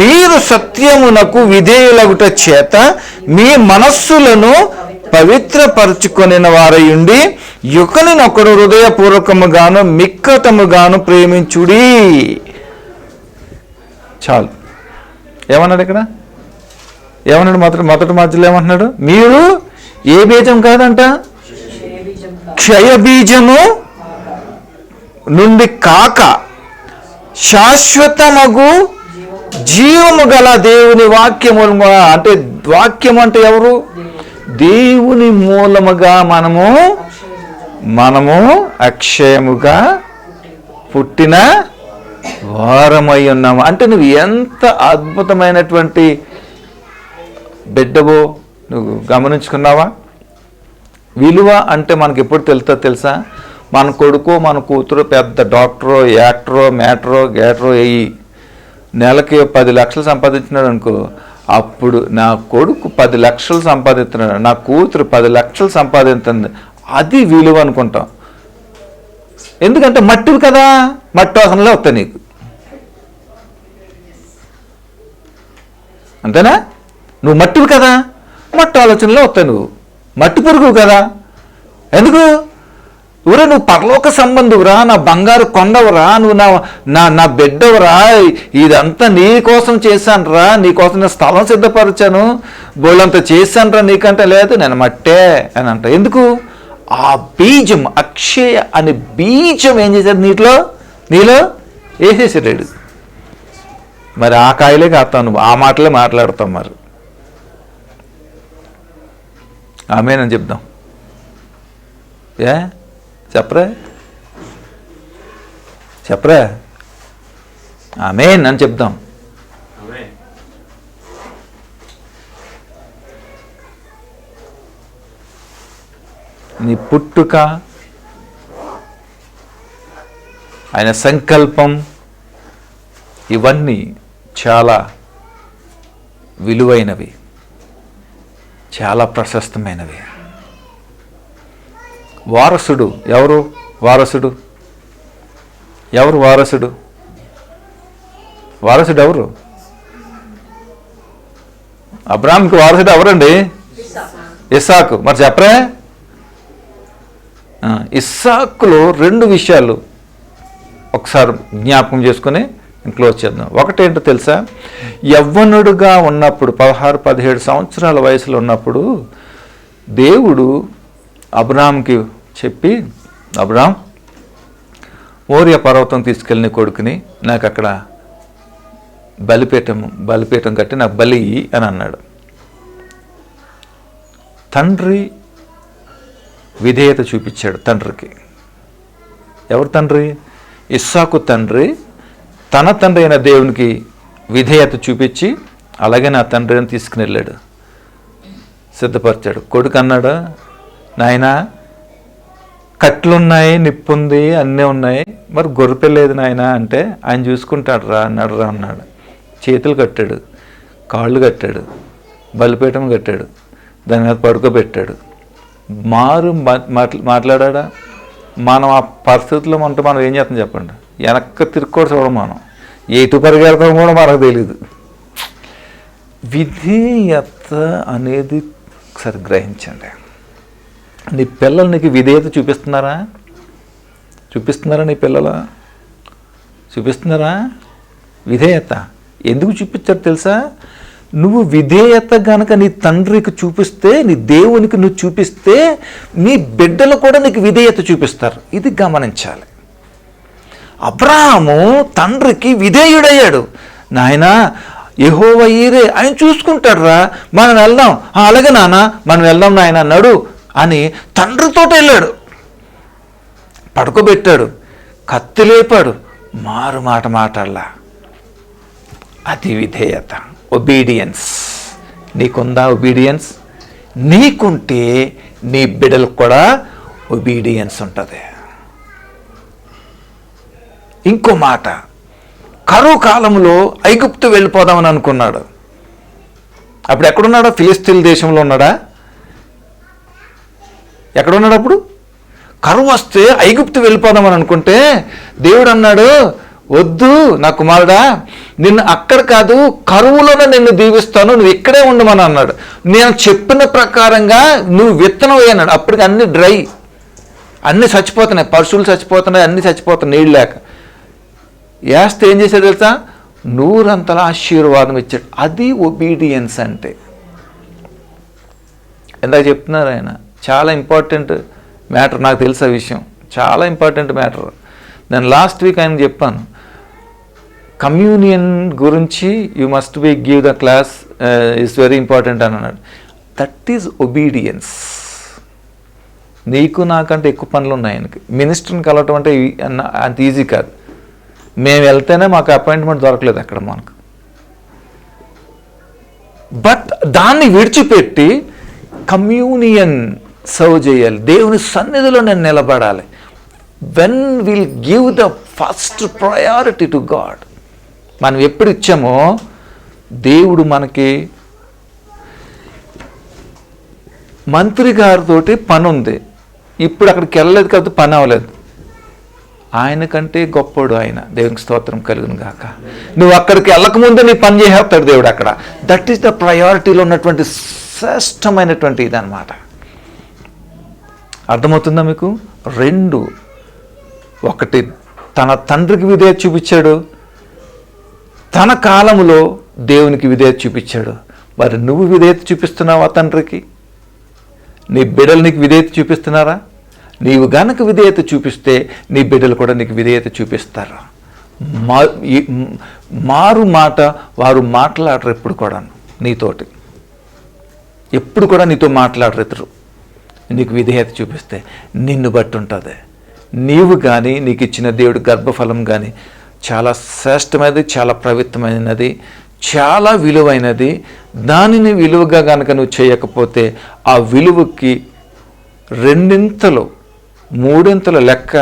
మీరు సత్యమునకు విధేయులగుట చేత మీ మనస్సులను పవిత్రపరచుకొనిన వారయుండి ఒకరినొకడు హృదయపూర్వకముగాను మిక్కటముగాను ప్రేమించుడి. చాలు. ఏమన్నాడు ఇక్కడ? ఏమన్నాడు? మొదటి మధ్యలో ఏమంటున్నాడు? మీరు ఏ బీజం కాదంట, క్షయ బీజము నుండి కాక శాశ్వతమగు జీవము గల దేవుని వాక్యము. అంటే వాక్యం అంటే ఎవరు? దేవుని మూలముగా మనము అక్షయముగా పుట్టిన వారమై ఉన్నాము. అంటే నువ్వు ఎంత అద్భుతమైనటువంటి బిడ్డవో నువ్వు గమనించుకున్నావా? విలువ అంటే మనకి ఎప్పుడు తెలుసా? మన కొడుకు మన కూతురు పెద్ద డాక్టరో యాక్టరో మ్యాటరో గేటరో అయ్యి నెలకి 10 లక్షలు సంపాదించినాడు అనుకో, అప్పుడు నా కొడుకు 10 లక్షలు సంపాదిస్తున్నాడు, నా కూతురు 10 లక్షలు సంపాదిస్తుంది, అది విలువ అనుకుంటాం. ఎందుకంటే మట్టివి కదా, మట్టి వాసనలో వస్తాయి నీకు, అంతేనా? నువ్వు మట్టివి కదా, మట్టి ఆలోచనలో వస్తాయి. నువ్వు మట్టి పురుగువు కదా. ఎందుకు? ఊరే నువ్వు పరలోక సంబంధువురా, నా బంగారు కొండవురా, నువ్వు నా బిడ్డవురా, ఇదంతా నీ కోసం చేశానురా, నీ కోసం నేను స్థలం సిద్ధపరిచాను, బోళ్ళంతా చేశానురా, నీకంటే లేదు నేను మట్టే అని అంట. ఎందుకు? ఆ బీజం, అక్షయ అనే బీజం ఏం చేశాడు? నీలో వేసేసాడు. మరి ఆ కాయలే కాస్తావు నువ్వు, ఆ మాటలే మాట్లాడతావు. మరి ఆమేనని చెప్దాం. చెప్పరా ఆమేన్ అని చెప్దాం. నీ పుట్టుక, ఆయన సంకల్పం, ఇవన్నీ చాలా విలువైనవి, చాలా ప్రశస్తమైనవి. వారసుడు ఎవరు? వారసుడు ఎవరు? అబ్రాహాంకి వారసుడు ఎవరండి? ఇస్సాకు. మరి చెప్పరా? ఇస్సాకులో 2 విషయాలు ఒకసారి జ్ఞాపకం చేసుకుని క్లోజ్ చేద్దాం. ఒకటేంటో తెలుసా? యవ్వనుడుగా ఉన్నప్పుడు 16-17 సంవత్సరాల వయసులో ఉన్నప్పుడు దేవుడు అబ్రాహాంకి చెప్పి, అబ్రాహాం మోరియా పర్వతం తీసుకెళ్ళి నీ కొడుకుని నాకు అక్కడ బలిపీఠం కట్టి నాకు బలి అని అన్నాడు. తండ్రి విధేయత చూపించాడు తండ్రికి. ఎవరు తండ్రి? ఇస్సాకు తండ్రి తన తండ్రి అయిన దేవునికి విధేయత చూపించి అలాగే నా తండ్రి అని తీసుకుని వెళ్ళాడు, సిద్ధపరిచాడు. కొడుకు అన్నాడు, నాయనా కట్లున్నాయి, నిప్పుంది, అన్నీ ఉన్నాయి, మరి గొర్రెపిల్లేదు నాయన అంటే ఆయన చూసుకుంటాడు రా అన్నాడు. చేతులు కట్టాడు, కాళ్ళు కట్టాడు, బలిపీఠం కట్టాడు, దాని మీద పడుకోబెట్టాడు. మాట్లాడా? మనం ఆ పరిస్థితుల్లో ఉంటే మనం ఏం చేస్తాం చెప్పండి? వెనక్కి తిరుక్కోడు చూడం, మనం ఎటు పరిగెడతాం కూడా మనకు తెలీదు. విధేయత అనేది ఒకసారి గ్రహించండి. నీ పిల్లలు నీకు విధేయత చూపిస్తున్నారా? నీ పిల్లలు చూపిస్తున్నారా విధేయత? ఎందుకు చూపించారు తెలుసా? నువ్వు విధేయత గనక నీ తండ్రికి చూపిస్తే, నీ దేవునికి నువ్వు చూపిస్తే, నీ బిడ్డలు కూడా నీకు విధేయత చూపిస్తారు. ఇది గమనించాలి. అబ్రాహాము తండ్రికి విధేయుడయ్యాడు. నాయనా యెహోవా ఈరే, ఆయన చూసుకుంటాడు రా, మనం వెళ్దాం. అలాగే నాన్న మనం వెళ్దాం నాయన నడు అని తండ్రితో వెళ్ళాడు. పడుకోబెట్టాడు, కత్తి లేపాడు, మారు మాట మాట్లాడలా. అది విధేయత, ఒబీడియన్స్. నీకుందా ఒబీడియన్స్? నీకుంటే నీ బిడ్డలకు కూడా ఒబీడియన్స్ ఉంటుంది. ఇంకో మాట, కరువు కాలంలో ఐగుప్తు వెళ్ళిపోదామని అనుకున్నాడు. అప్పుడు ఎక్కడున్నాడా? ఫిలిస్తీన్ దేశంలో ఉన్నాడా? ఎక్కడ ఉన్నాడు అప్పుడు? కరువు వస్తే ఐగుప్తు వెళ్ళిపోదామని అనుకుంటే దేవుడు అన్నాడు, వద్దు నా కుమారుడా, నిన్ను అక్కడ కాదు కరువులోనే నిన్ను దీవిస్తాను, నువ్వు ఇక్కడే ఉండమని అన్నాడు. నేను చెప్పిన ప్రకారంగా నువ్వు విత్తనం వేయన్నాడు. అప్పటికి అన్ని డ్రై, అన్నీ చచ్చిపోతున్నాయి, పశువులు చచ్చిపోతున్నాయి, అన్నీ చచ్చిపోతున్నాయి నీళ్ళు లేక. వేస్తే ఏం చేశాడు తెలుసా? నూరంతలా ఆశీర్వాదం ఇచ్చాడు. అది ఒబీడియన్స్ అంటే. ఎందాక చెప్తున్నారు ఆయన, చాలా ఇంపార్టెంట్ మ్యాటర్. నాకు తెలుసు ఆ విషయం, చాలా ఇంపార్టెంట్ మ్యాటర్. నేను లాస్ట్ వీక్ ఆయన చెప్పాను, కమ్యూనియన్ గురించి you must be give the class is very important అని అన్నాడు. That is obedience. నీకు నాకంటే ఎక్కువ పనులు ఉన్నాయి ఆయనకి. మినిస్టర్ని కలవటం అంటే అంత ఈజీ కాదు. మేము వెళ్తేనే మాకు అపాయింట్మెంట్ దొరకలేదు అక్కడ మనకు. బట్ దాన్ని విడిచిపెట్టి కమ్యూనియన్ సర్వ్ చేయాలి, దేవుని సన్నిధిలో నేను నిలబడాలి. When will give the first priority to God. మనం ఎప్పుడు ఇచ్చామో దేవుడు మనకి, మంత్రి గారితోటి పని ఉంది, ఇప్పుడు అక్కడికి వెళ్ళలేదు కాబట్టి పని అవ్వలేదు. ఆయన కంటే గొప్పడు ఆయన. దేవునికి స్తోత్రం కలుగును గాక. నువ్వు అక్కడికి వెళ్ళకముందే నీ పని చేసేస్తాడు దేవుడు అక్కడ. దట్ ఈస్ ద ప్రయారిటీలో ఉన్నటువంటి శ్రేష్టమైనటువంటి ఇదన్నమాట. అర్థమవుతుందా మీకు? రెండు, ఒకటి తన తండ్రికి విధేయత చూపించాడు, తన కాలంలో దేవునికి విధేయత చూపించాడు. మరి నువ్వు విధేయత చూపిస్తున్నావా తండ్రికి? నీ బిడ్డలు నీకు విధేయత చూపిస్తున్నారా? నీవు గనక విధేయత చూపిస్తే నీ బిడ్డలు కూడా నీకు విధేయత చూపిస్తారు. మారు మాట వారు మాట్లాడరు ఎప్పుడు కూడా నీతోటి, ఎప్పుడు కూడా నీతో మాట్లాడరు ఇద్దరు. నీకు విధేయత చూపిస్తే నిన్ను బట్టి ఉంటుంది. నీవు కానీ నీకు ఇచ్చిన దేవుడి గర్భఫలం కానీ చాలా శ్రేష్టమైనది, చాలా పవిత్రమైనది, చాలా విలువైనది. దానిని విలువగా కనుక నువ్వు చేయకపోతే ఆ విలువకి రెండింతలు మూడింతల లెక్క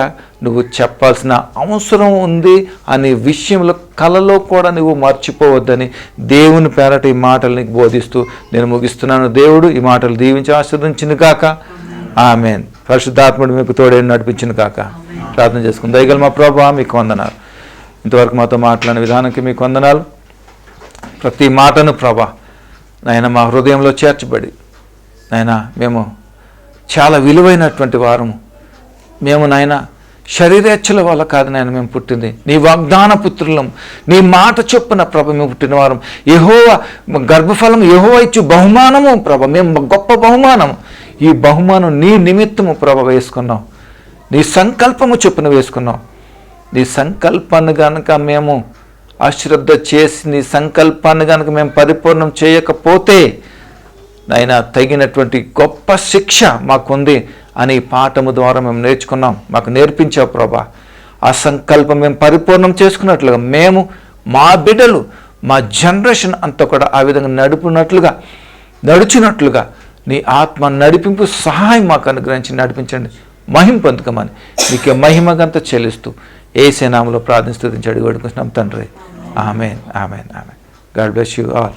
నువ్వు చెప్పాల్సిన అవసరం ఉంది అనే విషయంలో కలలో కూడా నువ్వు మర్చిపోవద్దని దేవుని పేరట ఈ మాటలు నీకు బోధిస్తూ నేను ముగిస్తున్నాను. దేవుడు ఈ మాటలు దీవించి ఆశీర్వదించిన కాక. ఆమేన్. పరిశుద్ధాత్ముడు మీకు తోడే నడిపించిన కాక. ప్రార్థన చేసుకుని, దయగల మా ప్రభువా మీకు వందనాలు. ఇంతవరకు మాతో మాట్లాడిన విధానానికి మీకు వందనాలు. ప్రతి మాటను ప్రభా నాయన మా హృదయంలో చేర్చబడి, నాయన మేము చాలా విలువైనటువంటి వారము. మేము నాయన శరీరేచ్ఛల వల్ల కాదు నాయన మేము పుట్టింది, నీ వాగ్దాన పుత్రులం, నీ మాట చొప్పున ప్రభ మేము పుట్టిన వారం. యెహోవా గర్భఫలం, యెహోవా ఇచ్చు బహుమానము ప్రభ, మేము గొప్ప బహుమానము. ఈ బహుమానం నీ నిమిత్తము ప్రభ వేసుకున్నాం, నీ సంకల్పము చొప్పున వేసుకున్నాం. నీ సంకల్పాన్ని కనుక మేము అశ్రద్ధ చేసి, నీ సంకల్పాన్ని కనుక మేము పరిపూర్ణం చేయకపోతే నాయన తగినటువంటి గొప్ప శిక్ష మాకుంది అని పాఠము ద్వారా మేము నేర్చుకున్నాం. మాకు నేర్పించావు ప్రభా. ఆ సంకల్పం మేము పరిపూర్ణం చేసుకున్నట్లుగా మేము, మా బిడ్డలు, మా జనరేషన్ అంతా కూడా ఆ విధంగా నడుచున్నట్లుగా నీ ఆత్మ నడిపింపు సహాయం మాకు అనుగ్రహించి నడిపించండి. మహిమ పొందుకోమని నీకే మహిమగంత చెల్లిస్తూ యేసు నామములో ప్రార్థిస్తూ అడిగి వేడుకుంటున్నాం తండ్రి. Amen, amen, amen. God bless you all.